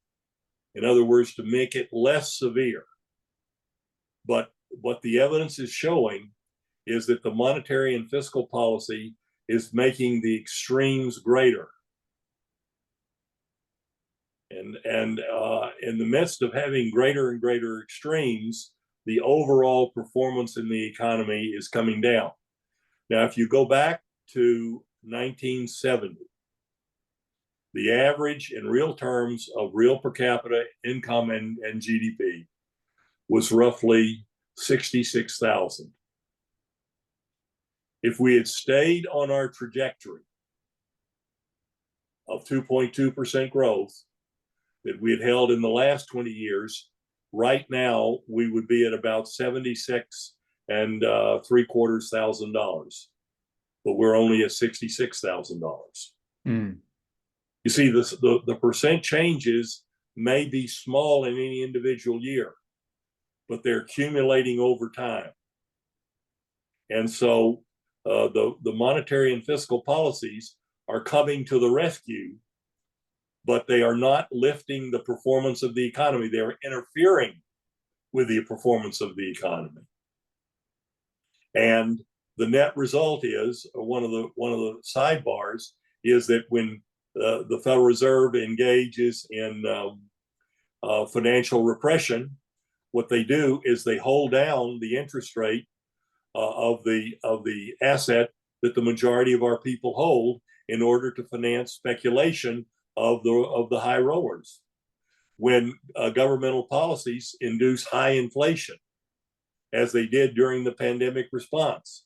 In other words, to make it less severe. But what the evidence is showing is that the monetary and fiscal policy is making the extremes greater. And in the midst of having greater and greater extremes, the overall performance in the economy is coming down. Now, if you go back to 1970, the average in real terms of real per capita income and GDP was roughly 66,000. If we had stayed on our trajectory of 2.2% growth that we had held in the last 20 years, right now we would be at about $76,750,000, but we're only at $66,000. Mm. You see, the percent changes may be small in any individual year, but they're accumulating over time. And so the monetary and fiscal policies are coming to the rescue, but they are not lifting the performance of the economy. They're interfering with the performance of the economy. And the net result is, one of the sidebars is that when the Federal Reserve engages in financial repression, what they do is they hold down the interest rate of the asset that the majority of our people hold in order to finance speculation of the high rollers. When governmental policies induce high inflation, as they did during the pandemic response,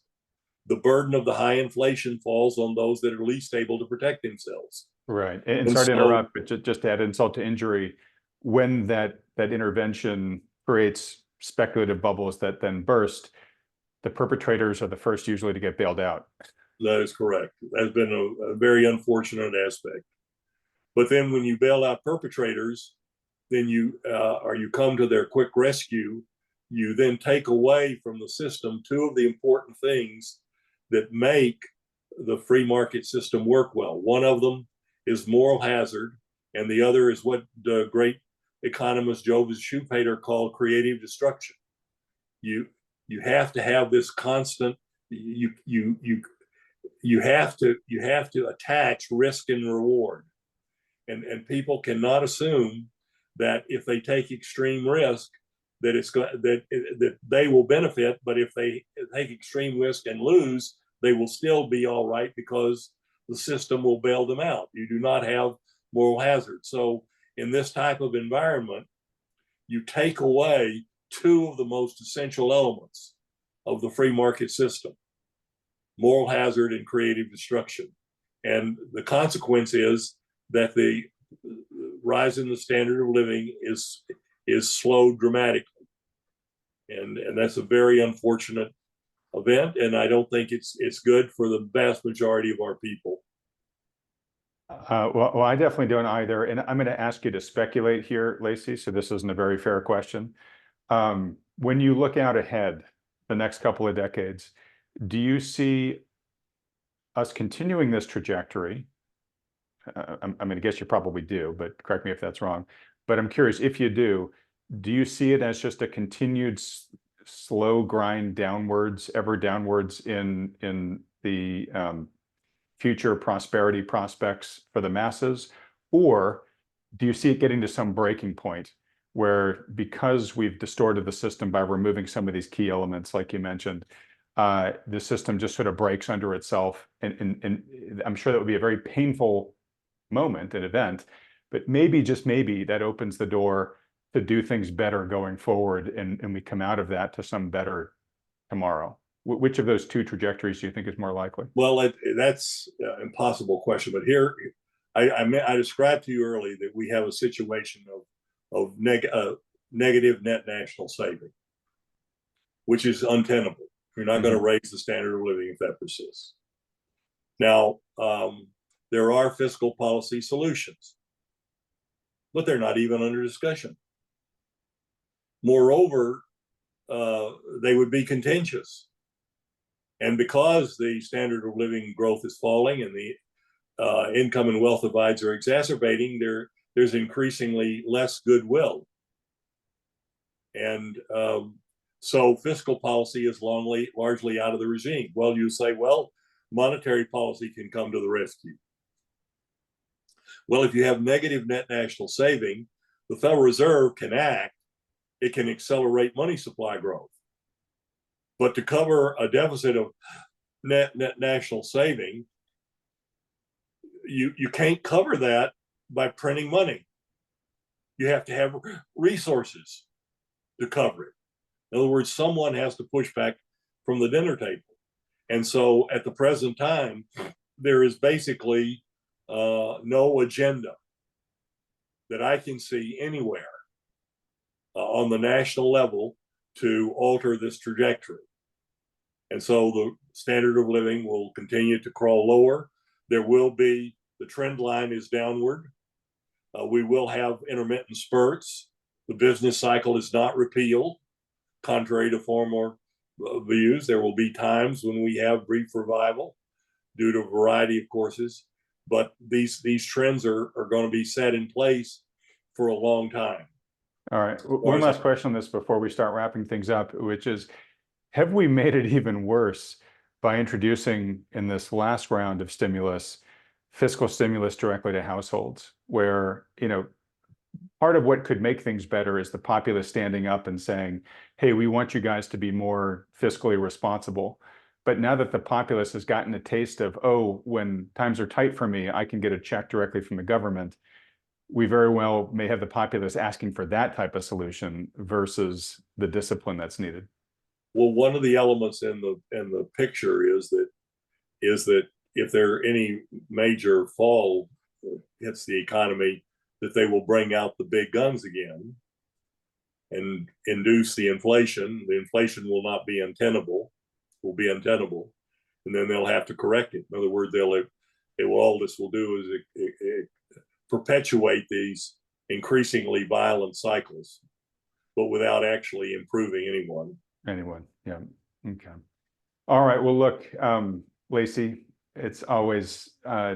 the burden of the high inflation falls on those that are least able to protect themselves. Right. And sorry to interrupt, but just to add insult to injury, when that intervention creates speculative bubbles that then burst, the perpetrators are the first usually to get bailed out. That is correct. That's been a very unfortunate aspect. But then when you bail out perpetrators, then you come to their quick rescue. You then take away from the system two of the important things that make the free market system work well. One of them is moral hazard, and the other is what the great economist Joseph Schumpeter called creative destruction. You have to have this constant. You have to attach risk and reward, and people cannot assume that if they take extreme risk that that they will benefit, but if they take extreme risk and lose, they will still be all right because the system will bail them out. You do not have moral hazard. So in this type of environment, you take away two of the most essential elements of the free market system: moral hazard and creative destruction. And the consequence is that the rise in the standard of living is slowed dramatically. And that's a very unfortunate event, and I don't think it's good for the vast majority of our people. Well, I definitely don't either. And I'm going to ask you to speculate here, Lacy, so this isn't a very fair question. When you look out ahead the next couple of decades, do you see us continuing this trajectory? I'm going to guess you probably do, but correct me if that's wrong. But I'm curious, if you do you see it as just a continued slow grind downwards, ever downwards in the future prosperity prospects for the masses? Or do you see it getting to some breaking point where, because we've distorted the system by removing some of these key elements, like you mentioned, the system just sort of breaks under itself? And I'm sure that would be a very painful moment, an event, but maybe, just maybe, that opens the door to do things better going forward, and we come out of that to some better tomorrow. Which of those two trajectories do you think is more likely? Well, that's an impossible question, but here I described to you earlier that we have a situation of negative net national saving, which is untenable. You're not going to raise the standard of living if that persists. Now, there are fiscal policy solutions, but they're not even under discussion. Moreover, they would be contentious. And because the standard of living growth is falling and the income and wealth divides are exacerbating, there's increasingly less goodwill. And So fiscal policy is largely out of the regime. Well, you say, well, monetary policy can come to the rescue. Well, if you have negative net national saving, the Federal Reserve can act. It can accelerate money supply growth. But to cover a deficit of net national saving, you can't cover that by printing money. You have to have resources to cover it. In other words, someone has to push back from the dinner table. And so at the present time, there is basically no agenda that I can see anywhere on the national level to alter this trajectory. And so the standard of living will continue to crawl lower. There will be, the trend line is downward. We will have intermittent spurts. The business cycle is not repealed, contrary to former views. There will be times when we have brief revival due to a variety of courses, but these trends are going to be set in place for a long time. All right. One last question on this before we start wrapping things up, which is, have we made it even worse by introducing in this last round of stimulus, fiscal stimulus directly to households, where, part of what could make things better is the populace standing up and saying, hey, we want you guys to be more fiscally responsible. But now that the populace has gotten a taste of, oh, when times are tight for me, I can get a check directly from the government, we very well may have the populace asking for that type of solution versus the discipline that's needed. Well, one of the elements in the picture is that if there any major fall hits the economy, that they will bring out the big guns again and induce the inflation. The inflation will not be untenable, and then they'll have to correct it. In other words, all this will do is it perpetuate these increasingly violent cycles, but without actually improving anyone. Yeah. Okay. All right. Well, look, Lacy, it's always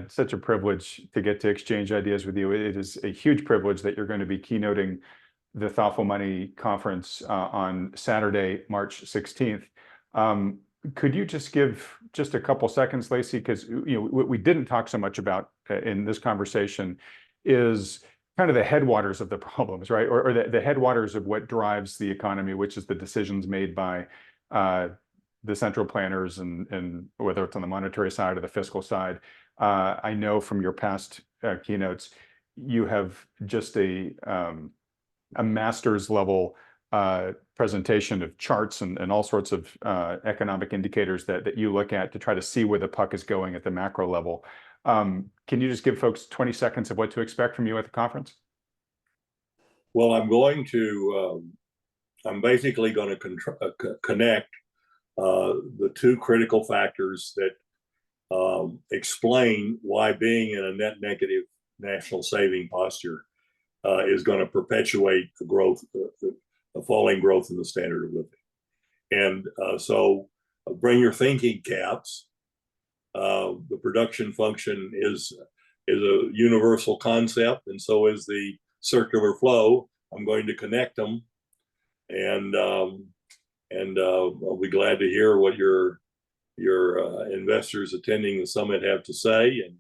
such a privilege to get to exchange ideas with you. It is a huge privilege that you're going to be keynoting the Thoughtful Money Conference on Saturday, March 16th. Could you just give just a couple seconds, Lacy? Because what we didn't talk so much about in this conversation is kind of the headwaters of the problems, right? Or the headwaters of what drives the economy, which is the decisions made by the central planners, and whether it's on the monetary side or the fiscal side. I know from your past keynotes, you have just a master's level presentation of charts and all sorts of economic indicators that you look at to try to see where the puck is going at the macro level. Can you just give folks 20 seconds of what to expect from you at the conference? Well, I'm basically going to connect the two critical factors that explain why being in a net negative national saving posture is going to perpetuate the growth, the falling growth in the standard of living. And so bring your thinking caps. The production function is a universal concept, and so is the circular flow. I'm going to connect them, and I'll be glad to hear what your investors attending the summit have to say, and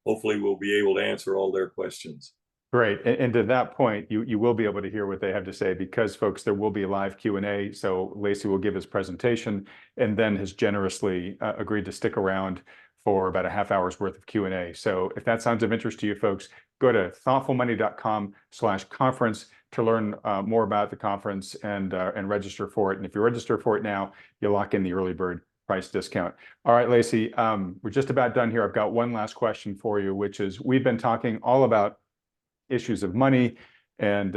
hopefully we'll be able to answer all their questions. Great. And to that point, you will be able to hear what they have to say, because, folks, there will be a live Q&A. So Lacy will give his presentation and then has generously agreed to stick around for about a half hour's worth of Q&A. So if that sounds of interest to you folks, go to thoughtfulmoney.com/conference to learn more about the conference and register for it. And if you register for it now, you lock in the early bird price discount. All right, Lacy, we're just about done here. I've got one last question for you, which is, we've been talking all about issues of money and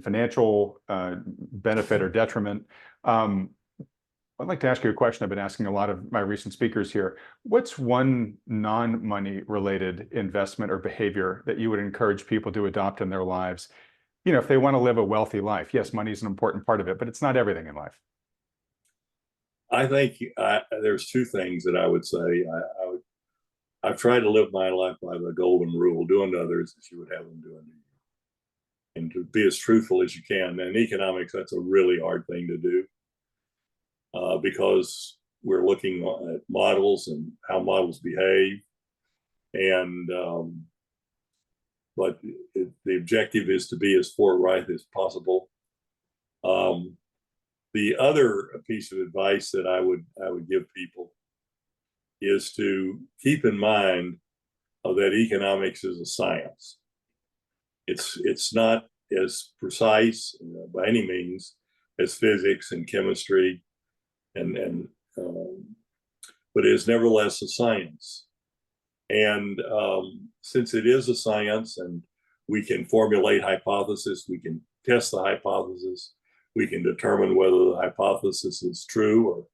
financial benefit or detriment. I'd like to ask you a question I've been asking a lot of my recent speakers here. What's one non-money related investment or behavior that you would encourage people to adopt in their lives? If they want to live a wealthy life. Yes, money is an important part of it, but it's not everything in life. I think there's two things that I would say. I've tried to live my life by the golden rule: do unto others as you would have them do unto you, and to be as truthful as you can. And in economics, that's a really hard thing to do. because we're looking at models and how models behave. And but the objective is to be as forthright as possible. The other piece of advice that I would give people is to keep in mind that economics is a science. It's not as precise by any means as physics and chemistry, and but it is nevertheless a science. And since it is a science, and we can formulate hypotheses, we can test the hypothesis, we can determine whether the hypothesis is true or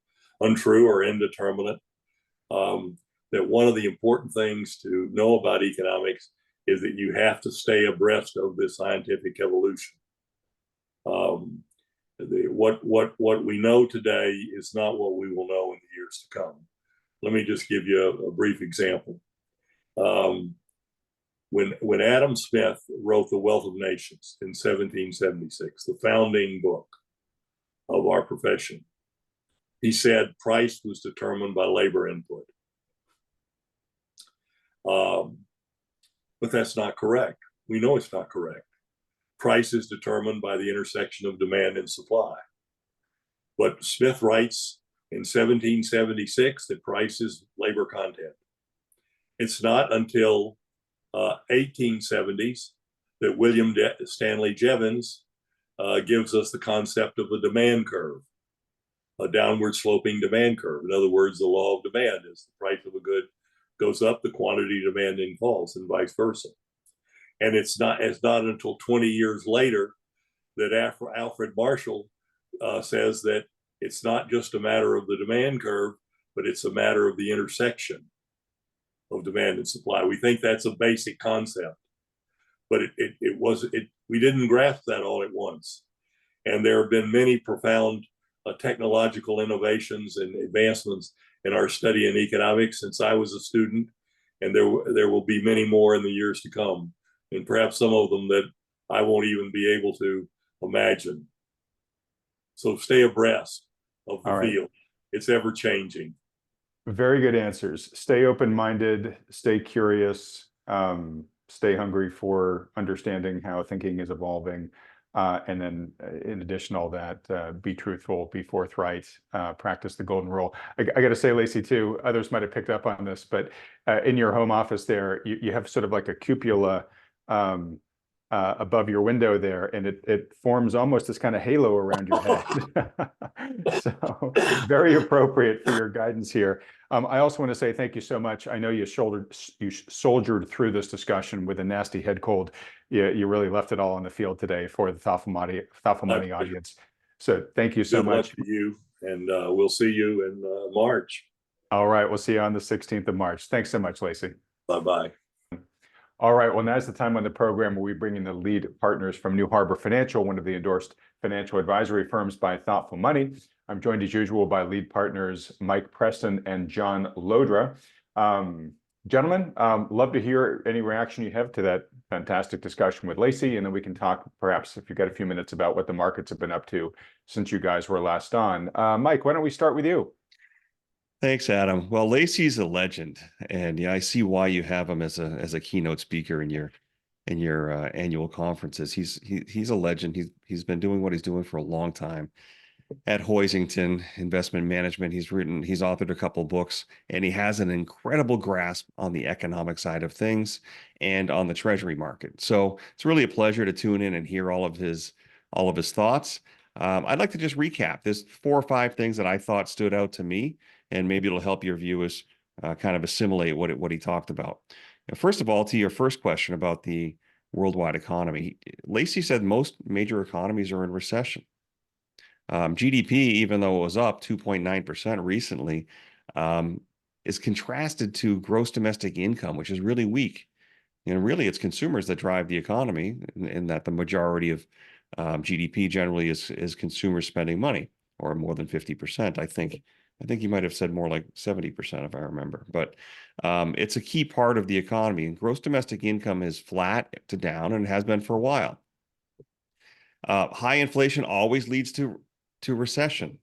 untrue or indeterminate. That one of the important things to know about economics is that you have to stay abreast of this scientific evolution. What we know today is not what we will know in the years to come. Let me just give you a brief example. When Adam Smith wrote The Wealth of Nations in 1776, the founding book of our profession, he said price was determined by labor input. But that's not correct. We know it's not correct. Price is determined by the intersection of demand and supply. But Smith writes in 1776 that price is labor content. It's not until 1870s that William Stanley Jevons gives us the concept of a demand curve, a downward sloping demand curve. In other words, the law of demand is the price of a good goes up, the quantity demanding falls, and vice versa. And it's not until 20 years later that Alfred Marshall says that it's not just a matter of the demand curve, but it's a matter of the intersection of demand and supply. We think that's a basic concept, but we didn't grasp that all at once. And there have been many profound technological innovations and advancements in our study in economics since I was a student, and there will be many more in the years to come, and perhaps some of them that I won't even be able to imagine. So stay abreast of the field. It's ever changing. Very good answers. Stay open-minded, stay curious, stay hungry for understanding how thinking is evolving. And then in addition to all that, be truthful, be forthright, practice the golden rule. I got to say, Lacy, too, others might have picked up on this, but in your home office there, you have sort of like a cupola above your window there, and it forms almost this kind of halo around your head. So very appropriate for your guidance here. I also want to say thank you so much. I know you soldiered through this discussion with a nasty head cold. You really left it all on the field today for the Thoughtful Money audience. So thank you so much. Good luck to you, and we'll see you in March. All right, we'll see you on the 16th of March. Thanks so much, Lacy. Bye-bye. All right, well, now's the time on the program where we bring in the lead partners from New Harbor Financial, one of the endorsed financial advisory firms by Thoughtful Money. I'm joined as usual by lead partners Mike Preston and John Lodra. Gentlemen, love to hear any reaction you have to that fantastic discussion with Lacy, and then we can talk, perhaps, if you've got a few minutes, about what the markets have been up to since you guys were last on. Mike, why don't we start with you? Thanks, Adam. Well, Lacy's a legend, and yeah, I see why you have him as a keynote speaker in your annual conferences. He's a legend. He's been doing what he's doing for a long time at Hoisington Investment Management. He's authored a couple books, and he has an incredible grasp on the economic side of things and on the treasury market. So it's really a pleasure to tune in and hear all of his thoughts. I'd like to just recap. There's 4 or 5 things that I thought stood out to me, and maybe it'll help your viewers kind of assimilate what he talked about. First of all, to your first question about the worldwide economy, Lacy said most major economies are in recession. GDP, even though it was up 2.9% recently, is contrasted to gross domestic income, which is really weak. And really, it's consumers that drive the economy, in that the majority of GDP generally is consumers spending money, or more than 50%, I think. I think you might have said more like 70%, if I remember. But it's a key part of the economy. And gross domestic income is flat to down, and has been for a while. High inflation always leads to recession.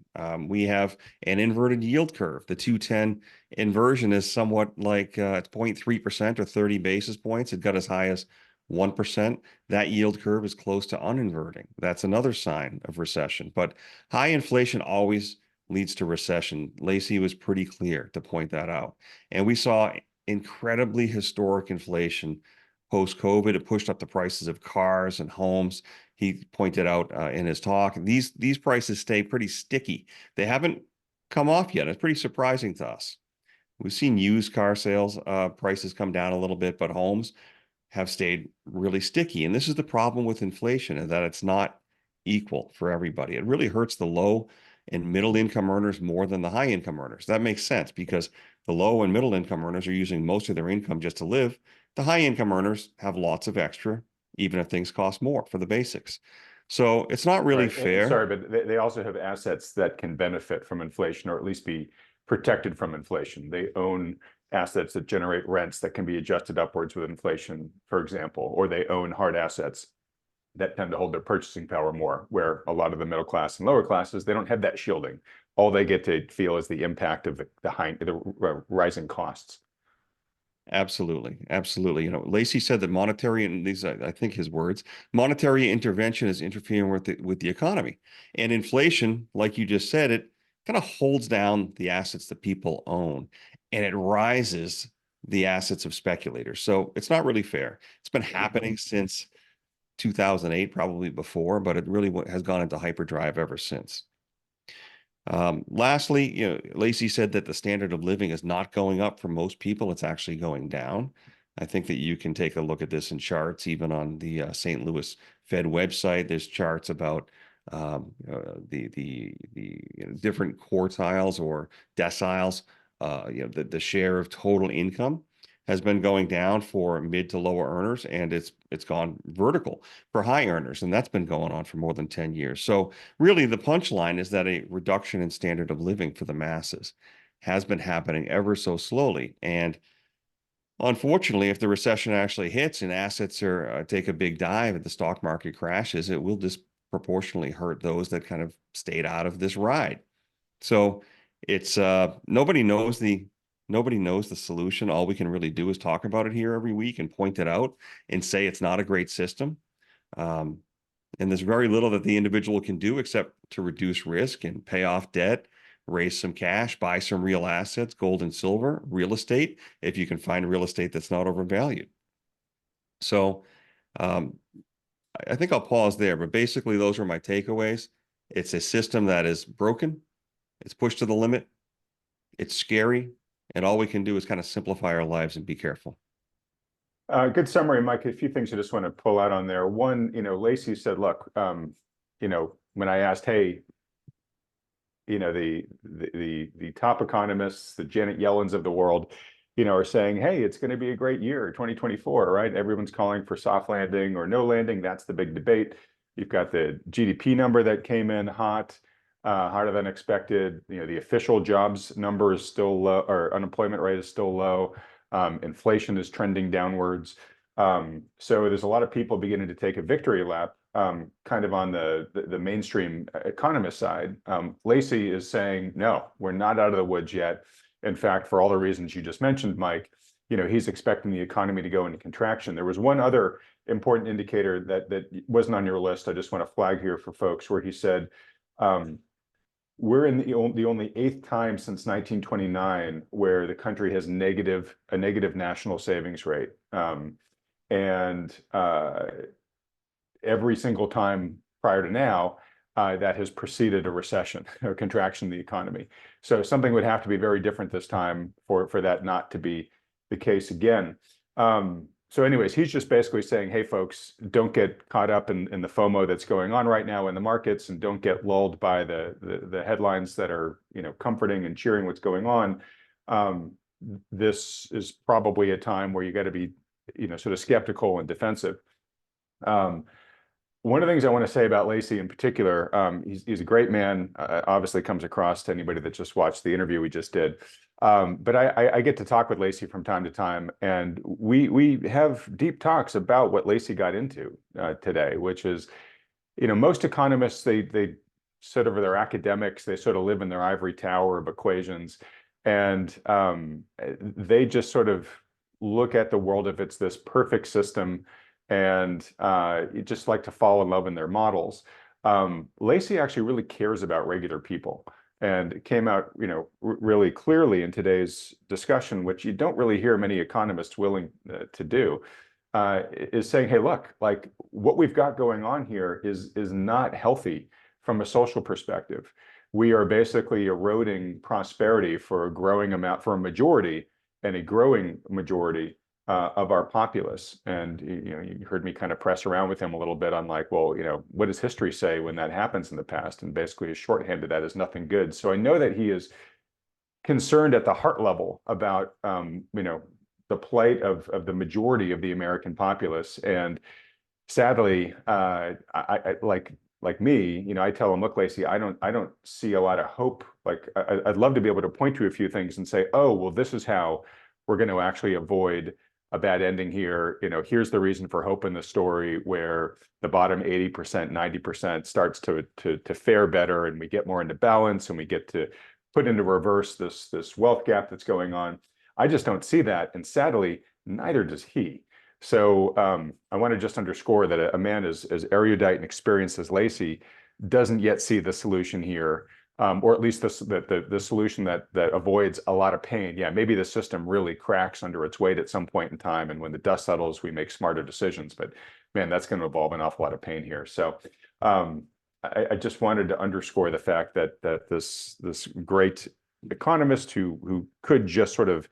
We have an inverted yield curve. The 210 inversion is somewhat like it's 0.3% or 30 basis points. It got as high as 1%. That yield curve is close to uninverting. That's another sign of recession. But high inflation always leads to recession. Lacy was pretty clear to point that out. And we saw incredibly historic inflation post-COVID. It pushed up the prices of cars and homes. He pointed out in his talk, these prices stay pretty sticky. They haven't come off yet. It's pretty surprising to us. We've seen used car sales prices come down a little bit, but homes have stayed really sticky. And this is the problem with inflation, is that it's not equal for everybody. It really hurts the low and middle income earners more than the high income earners. That makes sense because the low and middle income earners are using most of their income just to live. The high income earners have lots of extra, even if things cost more for the basics. So it's not really fair. Sorry, but they also have assets that can benefit from inflation, or at least be protected from inflation. They own assets that generate rents that can be adjusted upwards with inflation, for example, or they own hard assets that tend to hold their purchasing power more, where a lot of the middle class and lower classes, they don't have that shielding. All they get to feel is the impact of the rising costs. Absolutely. Absolutely. You know, Lacy said that monetary, and these, I think his words, monetary intervention is interfering with the economy. And inflation, like you just said, it kind of holds down the assets that people own, and it rises the assets of speculators. So it's not really fair. It's been happening since 2008, probably before, but it really has gone into hyperdrive ever since. Lastly, you know, Lacy said that the standard of living is not going up for most people. It's actually going down. I think that you can take a look at this in charts, even on the St. Louis Fed website. There's charts about the different quartiles or deciles. The share of total income has been going down for mid to lower earners, and it's gone vertical for high earners, and that's been going on for more than 10 years. So really the punchline is that a reduction in standard of living for the masses has been happening ever so slowly. And unfortunately, if the recession actually hits and assets are take a big dive and the stock market crashes, it will disproportionately hurt those that kind of stayed out of this ride. So it's nobody knows the solution. All we can really do is talk about it here every week and point it out and say it's not a great system. And there's very little that the individual can do except to reduce risk and pay off debt, raise some cash, buy some real assets, gold and silver, real estate, if you can find real estate that's not overvalued. So I think I'll pause there, but basically those are my takeaways. It's a system that is broken. It's pushed to the limit. It's scary. And all we can do is kind of simplify our lives and be careful. Good summary, Mike. A few things I just want to pull out on there. One, Lacy said, look, when I asked, hey, the top economists, the Janet Yellens of the world, are saying, hey, it's going to be a great year, 2024, right? Everyone's calling for soft landing or no landing. That's the big debate. You've got the GDP number that came in hot. Harder than expected. The official jobs number is still low, or unemployment rate is still low. Inflation is trending downwards. So there's a lot of people beginning to take a victory lap, kind of on the mainstream economist side. Lacy is saying, no, we're not out of the woods yet. In fact, for all the reasons you just mentioned, Mike, he's expecting the economy to go into contraction. There was one other important indicator that wasn't on your list. I just want to flag here for folks, where he said, we're in the only 8th time since 1929 where the country has a negative national savings rate. And every single time prior to now, that has preceded a recession or contraction of the economy. So something would have to be very different this time for that not to be the case again. So anyways, he's just basically saying, hey, folks, don't get caught up in the FOMO that's going on right now in the markets, and don't get lulled by the headlines that are, comforting and cheering what's going on. This is probably a time where you got to be, sort of skeptical and defensive. One of the things I want to say about Lacy in particular, he's a great man, obviously comes across to anybody that just watched the interview we just did. But I get to talk with Lacy from time to time, and we have deep talks about what Lacy got into today, which is, most economists, they sort of their academics. They sort of live in their ivory tower of equations, and they just sort of look at the world if it's this perfect system, and you just like to fall in love in their models. Lacy actually really cares about regular people, and it came out, really clearly in today's discussion, which you don't really hear many economists willing to do, is saying, hey, look, like what we've got going on here is not healthy from a social perspective. We are basically eroding prosperity for a growing amount, for a majority and a growing majority of our populace. And you heard me kind of press around with him a little bit on like, well, what does history say when that happens in the past? And basically his shorthand to that is nothing good. So I know that he is concerned at the heart level about the plight of the majority of the American populace. And sadly, I like me, I tell him, look, Lacy, I don't see a lot of hope. Like I'd love to be able to point to a few things and say, oh, well, this is how we're going to actually avoid a bad ending here. Here's the reason for hope in the story, where the bottom 80%, 90% starts to fare better, and we get more into balance, and we get to put into reverse this wealth gap that's going on. I just don't see that, and sadly, neither does he. So I want to just underscore that a man as erudite and experienced as Lacy doesn't yet see the solution here, or at least the solution that avoids a lot of pain. Yeah, maybe the system really cracks under its weight at some point in time, and when the dust settles, we make smarter decisions. But man, that's going to involve an awful lot of pain here. So I just wanted to underscore the fact that this great economist who could just sort of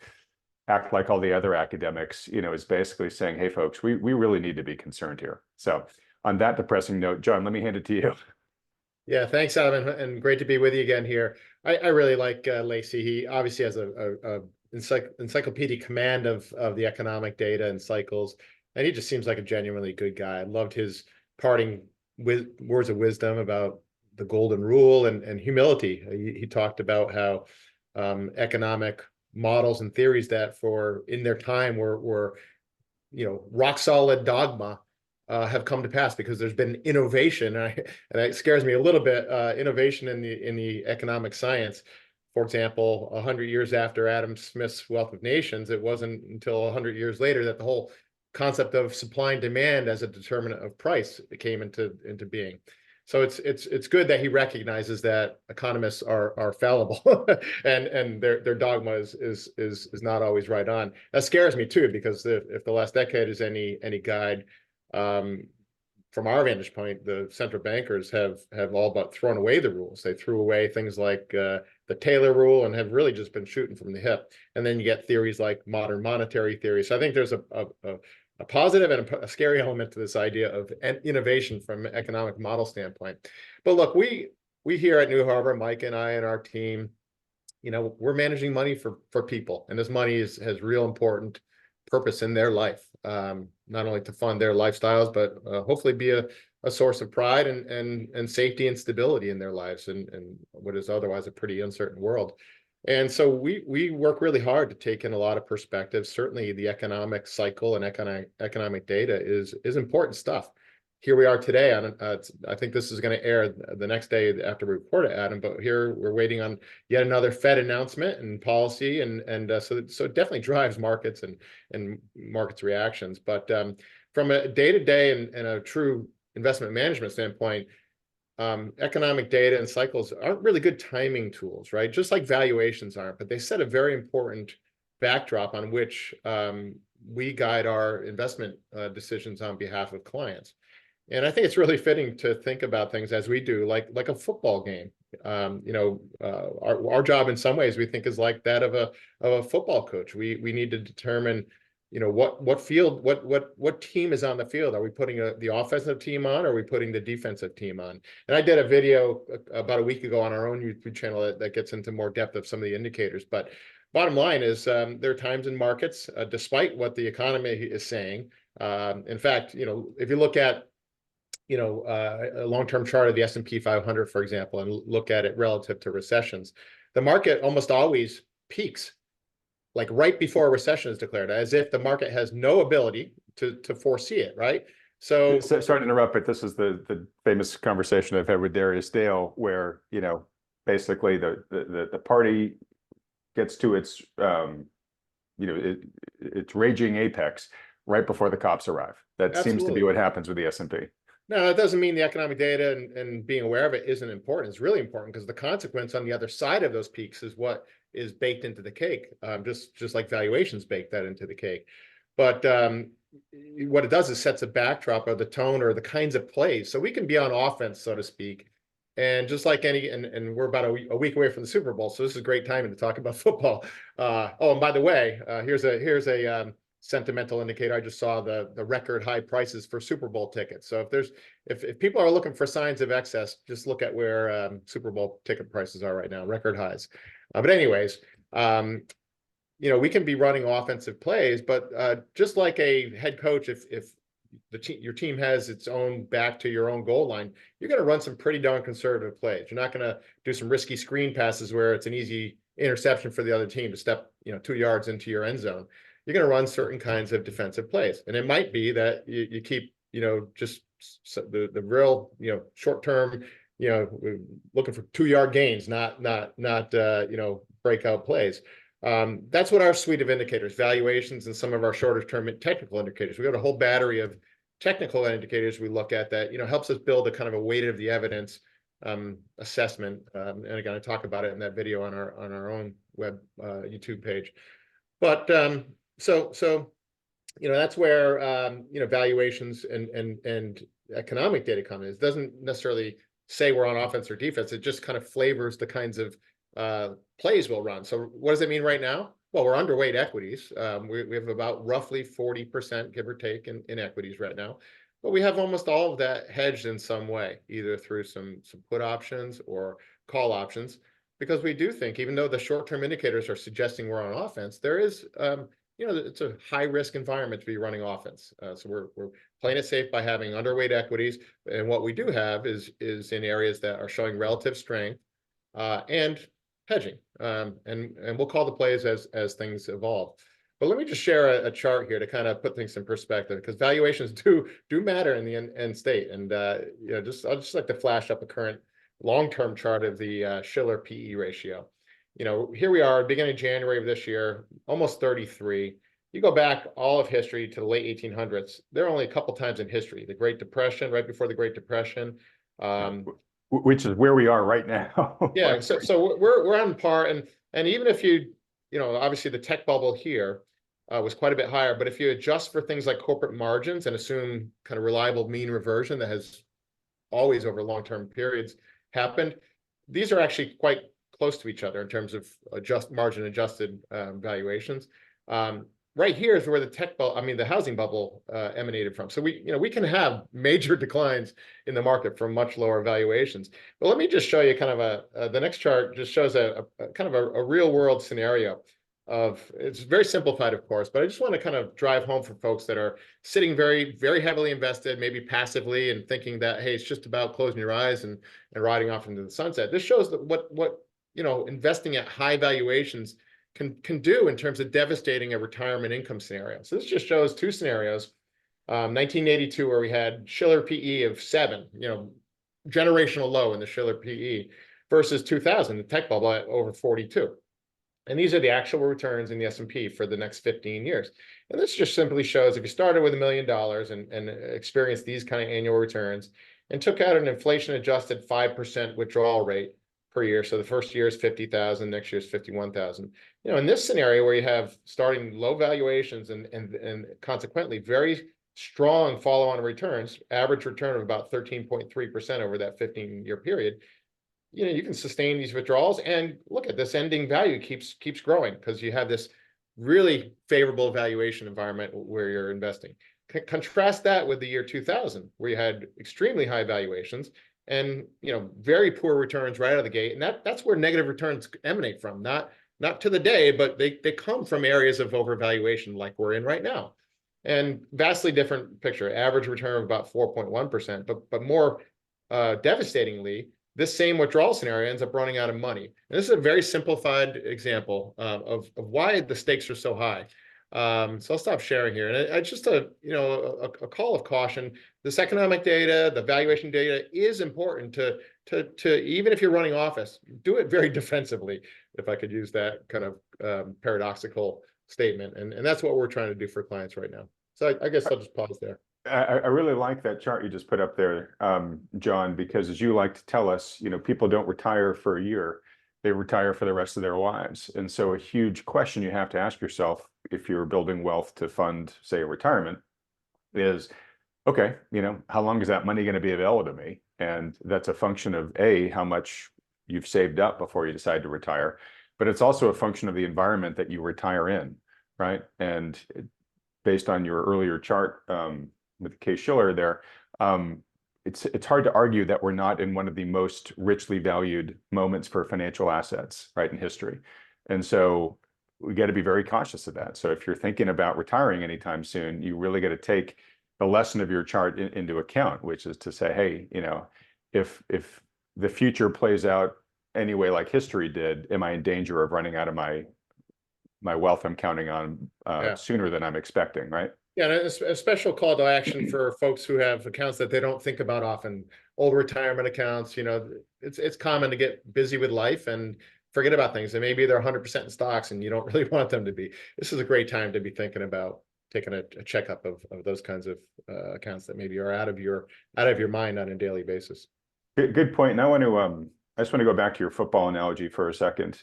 act like all the other academics, is basically saying, hey, folks, we really need to be concerned here. So on that depressing note, John, let me hand it to you. Yeah, thanks, Adam, and great to be with you again here. I really like Lacy. He obviously has a encyclopedic command of the economic data and cycles, and he just seems like a genuinely good guy. I loved his parting words of wisdom about the golden rule and humility. He talked about how economic models and theories that in their time were rock solid dogma have come to pass because there's been innovation, and it scares me a little bit. Innovation in the economic science. For example, 100 years after Adam Smith's Wealth of Nations, it wasn't until 100 years later that the whole concept of supply and demand as a determinant of price came into being. So it's good that he recognizes that economists are fallible, and their dogma is not always right on. That scares me too, because if the last decade is any guide, from our vantage point, the central bankers have all but thrown away the rules. They threw away things like the Taylor rule and have really just been shooting from the hip. And then you get theories like modern monetary theory. So I think there's a positive and a scary element to this idea of innovation from an economic model standpoint. But look, we here at New Harbor, Mike and I and our team, we're managing money for people, and this money has real important purpose in their life, not only to fund their lifestyles, but hopefully be a source of pride and safety and stability in their lives and what is otherwise a pretty uncertain world. And so we work really hard to take in a lot of perspectives. Certainly the economic cycle and economic data is important stuff. Here we are today on, I think this is going to air the next day after we report it, Adam, but here we're waiting on yet another Fed announcement and policy. So it definitely drives markets and markets reactions. But from a day-to-day and a true investment management standpoint, economic data and cycles aren't really good timing tools, right? Just like valuations aren't, but they set a very important backdrop on which we guide our investment decisions on behalf of clients. And I think it's really fitting to think about things as we do, like a football game. Our job in some ways we think is like that of a football coach. We need to determine what team is on the field. Are we putting the offensive team on, or are we putting the defensive team on? And I did a video about a week ago on our own YouTube channel that gets into more depth of some of the indicators. But bottom line is there are times in markets, despite what the economy is saying. In fact, if you look at a long-term chart of the S&P 500, for example, and look at it relative to recessions, the market almost always peaks like right before a recession is declared, as if the market has no ability to foresee it, right? So Sorry to interrupt, but this is the famous conversation I've had with Darius Dale, where, you know, basically the party gets to its you know, its raging apex right before the cops arrive. That seems to be absolutely. what happens with the S&P. No, that doesn't mean the economic data and being aware of it isn't important. It's really important because the consequence on the other side of those peaks is what is baked into the cake. Just like valuations bake that into the cake. But what it does is sets a backdrop of the tone or the kinds of plays. So we can be on offense, so to speak. And just like and we're about a week away from the Super Bowl, so this is a great timing to talk about football. Oh, and by the way, here's a sentimental indicator. I just saw the record high prices for Super Bowl tickets. So if people are looking for signs of excess, just look at where Super Bowl ticket prices are right now, record highs. But anyways, you know, we can be running offensive plays, but just like a head coach, if your team has its own back to your own goal line, you're going to run some pretty darn conservative plays. You're not going to do some risky screen passes where it's an easy interception for the other team to step, you know, 2 yards into your end zone. You're going to run certain kinds of defensive plays, and it might be that you keep, you know, just the real, you know, short term, you know, looking for 2-yard gains, not you know, breakout plays. That's what our suite of indicators, valuations, and some of our shorter term technical indicators. We got a whole battery of technical indicators we look at that, you know, helps us build a kind of a weight of the evidence assessment. And again, I talk about it in that video on our own web YouTube page. But so you know, that's where you know, valuations and economic data come in. It doesn't necessarily say we're on offense or defense. It just kind of flavors the kinds of plays we'll run. So what does it mean right now? Well, we're underweight equities. We have about roughly 40%, give or take, in equities right now. But we have almost all of that hedged in some way, either through some put options or call options, because we do think, even though the short-term indicators are suggesting we're on offense, there is, you know, it's a high-risk environment to be running offense. So we're playing it safe by having underweight equities, and what we do have is in areas that are showing relative strength and hedging, and we'll call the plays as things evolve. But let me just share a chart here to kind of put things in perspective, because valuations do matter in the end state. And you know, I'll just like to flash up a current long-term chart of the Shiller PE ratio. You know, here we are, beginning of January of this year, almost 33. You go back all of history to the late 1800s. There are only a couple times in history: the Great Depression, right before the Great Depression. Which is where we are right now. Yeah, so we're on par, and even if you know, obviously the tech bubble here was quite a bit higher, but if you adjust for things like corporate margins and assume kind of reliable mean reversion that has always over long-term periods happened, these are actually quite close to each other in terms of margin adjusted valuations. Right here is where the tech bubble, I mean, the housing bubble emanated from. So we can have major declines in the market from much lower valuations. But let me just show you kind of the next chart just shows a kind of a real world scenario of, it's very simplified, of course, but I just want to kind of drive home for folks that are sitting very, very heavily invested, maybe passively, and thinking that, hey, it's just about closing your eyes and riding off into the sunset. This shows that what you know, investing at high valuations can do in terms of devastating a retirement income scenario. So this just shows two scenarios. 1982, where we had Shiller PE of 7, you know, generational low in the Shiller PE, versus 2000, the tech bubble, at over 42. And these are the actual returns in the S&P for the next 15 years. And this just simply shows if you started with $1 million and experienced these kind of annual returns and took out an inflation adjusted 5% withdrawal rate per year. So the first year is 50,000, next year is 51,000. You know, in this scenario where you have starting low valuations and consequently very strong follow-on returns, average return of about 13.3% over that 15-year period, you know, you can sustain these withdrawals, and look at this ending value keeps growing because you have this really favorable valuation environment where you're investing. Contrast that with the year 2000, where you had extremely high valuations and, you know, very poor returns right out of the gate, and that's where negative returns emanate from. Not to the day, but they come from areas of overvaluation like we're in right now. And vastly different picture. Average return of about 4.1%, but more devastatingly, this same withdrawal scenario ends up running out of money. And this is a very simplified example of why the stakes are so high. So I'll stop sharing here. And it's just a call of caution. This economic data, the valuation data is important to even if you're running office, do it very defensively, if I could use that kind of paradoxical statement. And that's what we're trying to do for clients right now. So I guess I'll just pause there. I really like that chart you just put up there, John, because as you like to tell us, people don't retire for a year, they retire for the rest of their lives. And so a huge question you have to ask yourself if you're building wealth to fund, say, a retirement is, okay, how long is that money going to be available to me? And that's a function of how much you've saved up before you decide to retire, but it's also a function of the environment that you retire in, right? And based on your earlier chart, with Case-Shiller there, it's hard to argue that we're not in one of the most richly valued moments for financial assets, right, in history. And so we got to be very cautious of that. So if you're thinking about retiring anytime soon, you really got to take the lesson of your chart into account, which is to say, hey, if the future plays out anyway like history did, am I in danger of running out of my wealth I'm counting on sooner than I'm expecting, right? Yeah, and a special call to action for folks who have accounts that they don't think about often, old retirement accounts. It's common to get busy with life and forget about things, and maybe they're 100% in stocks and you don't really want them to be. This is a great time to be thinking about taking a checkup of those kinds of accounts that maybe are out of your mind on a daily basis. Good point. And I just want to go back to your football analogy for a second,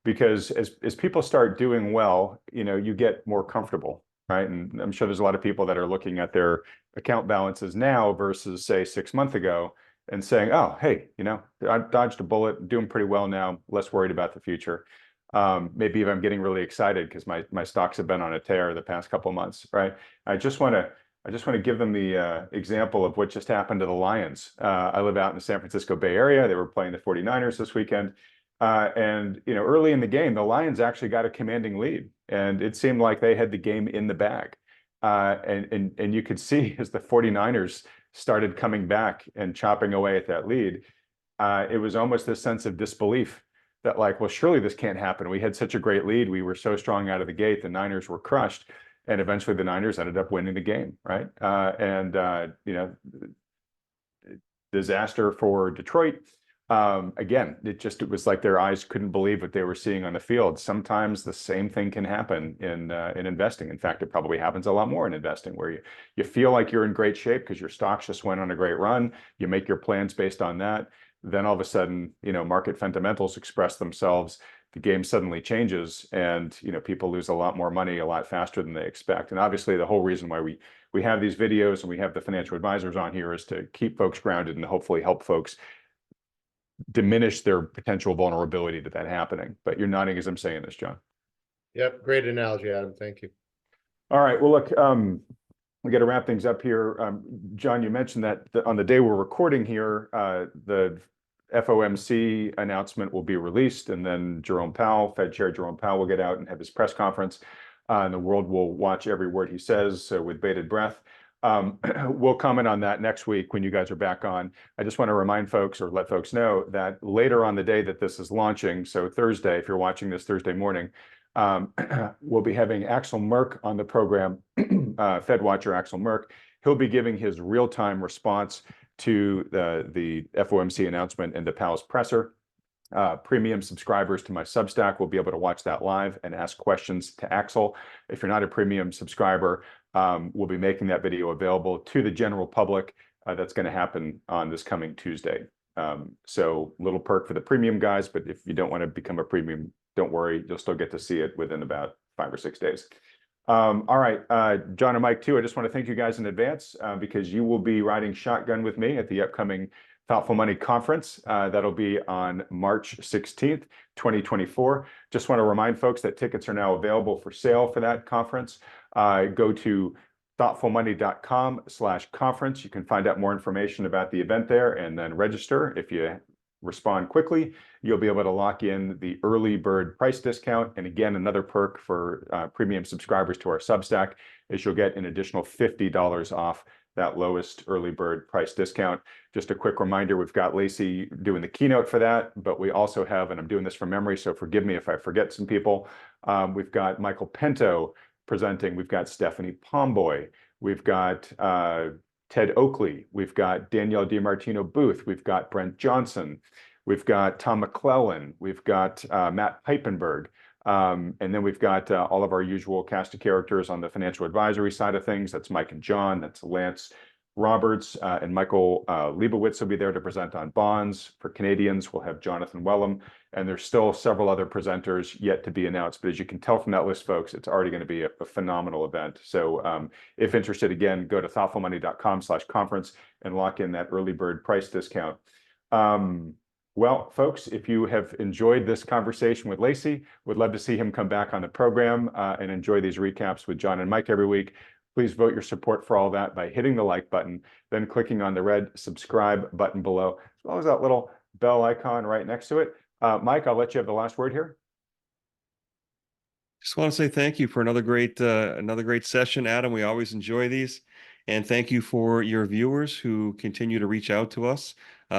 because as people start doing well, you get more comfortable. Right. And I'm sure there's a lot of people that are looking at their account balances now versus, say, 6 months ago and saying, oh, hey, I dodged a bullet, doing pretty well now, less worried about the future. Maybe if I'm getting really excited because my stocks have been on a tear the past couple of months. Right. I just want to give them the example of what just happened to the Lions. I live out in the San Francisco Bay Area. They were playing the 49ers this weekend. And early in the game, the Lions actually got a commanding lead, and it seemed like they had the game in the bag. And you could see as the 49ers started coming back and chopping away at that lead, it was almost a sense of disbelief that, like, well, surely this can't happen. We had such a great lead. We were so strong out of the gate. The Niners were crushed, and eventually the Niners ended up winning the game, right? Disaster for Detroit. Again, it was like their eyes couldn't believe what they were seeing on the field. Sometimes the same thing can happen in investing. In fact, it probably happens a lot more in investing, where you feel like you're in great shape because your stocks just went on a great run. You make your plans based on that. Then all of a sudden, market fundamentals express themselves. The game suddenly changes, and people lose a lot more money a lot faster than they expect. And obviously, the whole reason why we have these videos and we have the financial advisors on here is to keep folks grounded and hopefully help folks diminish their potential vulnerability to that happening. But you're nodding as I'm saying this, John. Yep, great analogy, Adam. Thank you. All right. Well, look, we got to wrap things up here. John, you mentioned that on the day we're recording here, the FOMC announcement will be released, and then Fed Chair Jerome Powell will get out and have his press conference, and the world will watch every word he says with bated breath. We'll comment on that next week when you guys are back on. I just want to remind folks, or let folks know, that later on the day that this is launching, so Thursday, if you're watching this Thursday morning, we'll be having Axel Merk on the program, Fed watcher Axel Merk. He'll be giving his real-time response to the FOMC announcement and to Powell's presser. Premium subscribers to my Substack will be able to watch that live and ask questions to Axel. If you're not a premium subscriber, we'll be making that video available to the general public. That's going to happen on this coming Tuesday. So little perk for the premium guys, but if you don't want to become a premium, don't worry, you'll still get to see it within about 5 or 6 days. All right, John and Mike too, I just want to thank you guys in advance because you will be riding shotgun with me at the upcoming Thoughtful Money Conference. That'll be on March 16th, 2024. Just want to remind folks that tickets are now available for sale for that conference. Go to thoughtfulmoney.com/conference. You can find out more information about the event there and then register. If you respond quickly, you'll be able to lock in the early bird price discount. And again, another perk for premium subscribers to our Substack is you'll get an additional $50 off that lowest early bird price discount. Just a quick reminder, we've got Lacy doing the keynote for that, but we also have, and I'm doing this from memory, so forgive me if I forget some people. We've got Michael Pinto presenting. We've got Stephanie Pomboy. We've got Ted Oakley. We've got Danielle DiMartino Booth. We've got Brent Johnson. We've got Tom McClellan. We've got Matt Peipenberg. And then we've got all of our usual cast of characters on the financial advisory side of things. That's Mike and John. That's Lance Roberts, and Michael Leibowitz will be there to present on bonds. For Canadians, we'll have Jonathan Wellham. And there's still several other presenters yet to be announced. But as you can tell from that list, folks, it's already going to be a phenomenal event. So if interested, again, go to thoughtfulmoney.com/conference and lock in that early bird price discount. Well, folks, if you have enjoyed this conversation with Lacy, would love to see him come back on the program and enjoy these recaps with John and Mike every week. Please vote your support for all that by hitting the like button, then clicking on the red subscribe button below, as well as that little bell icon right next to it. Mike, I'll let you have the last word here. Just want to say thank you for another great session, Adam. We always enjoy these. And thank you for your viewers who continue to reach out to us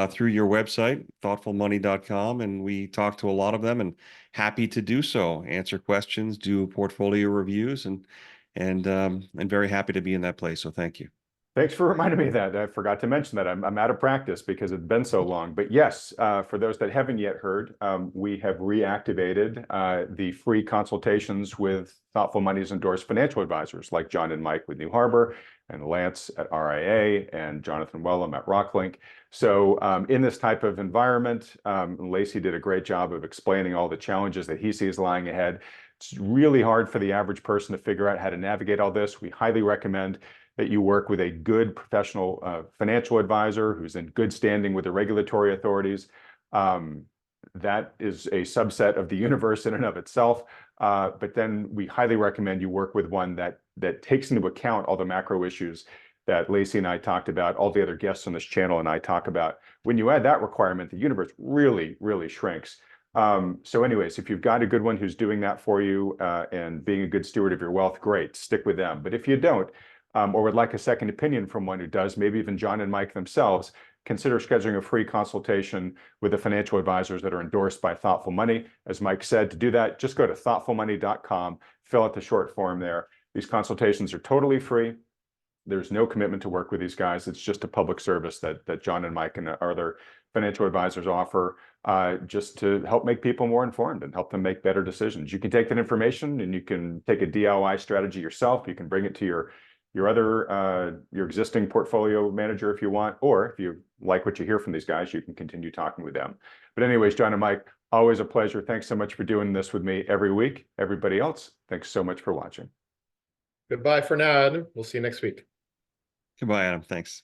through your website, thoughtfulmoney.com. And we talk to a lot of them, and happy to do so, answer questions, do portfolio reviews, and very happy to be in that place. So thank you. Thanks for reminding me of that. I forgot to mention that. I'm out of practice because it's been so long. But yes, for those that haven't yet heard, we have reactivated the free consultations with Thoughtful Money's endorsed financial advisors like John and Mike with New Harbor, and Lance at RIA, and Jonathan Wellham at Rocklink. So in this type of environment, Lacy did a great job of explaining all the challenges that he sees lying ahead. It's really hard for the average person to figure out how to navigate all this. We highly recommend that you work with a good professional financial advisor who's in good standing with the regulatory authorities. That is a subset of the universe in and of itself. But then we highly recommend you work with one that takes into account all the macro issues that Lacy and I talked about, all the other guests on this channel and I talk about. When you add that requirement, the universe really, really shrinks. So anyways, if you've got a good one who's doing that for you and being a good steward of your wealth, great, stick with them. But if you don't, or would like a second opinion from one who does, maybe even John and Mike themselves, consider scheduling a free consultation with the financial advisors that are endorsed by Thoughtful Money. As Mike said, to do that, just go to thoughtfulmoney.com, fill out the short form there. These consultations are totally free. There's no commitment to work with these guys. It's just a public service that John and Mike and our other financial advisors offer just to help make people more informed and help them make better decisions. You can take that information and you can take a DIY strategy yourself. You can bring it to your existing portfolio manager if you want, or if you like what you hear from these guys, you can continue talking with them. But anyways, John and Mike, always a pleasure. Thanks so much for doing this with me every week. Everybody else, thanks so much for watching. Goodbye for now, Adam. We'll see you next week. Goodbye, Adam. Thanks.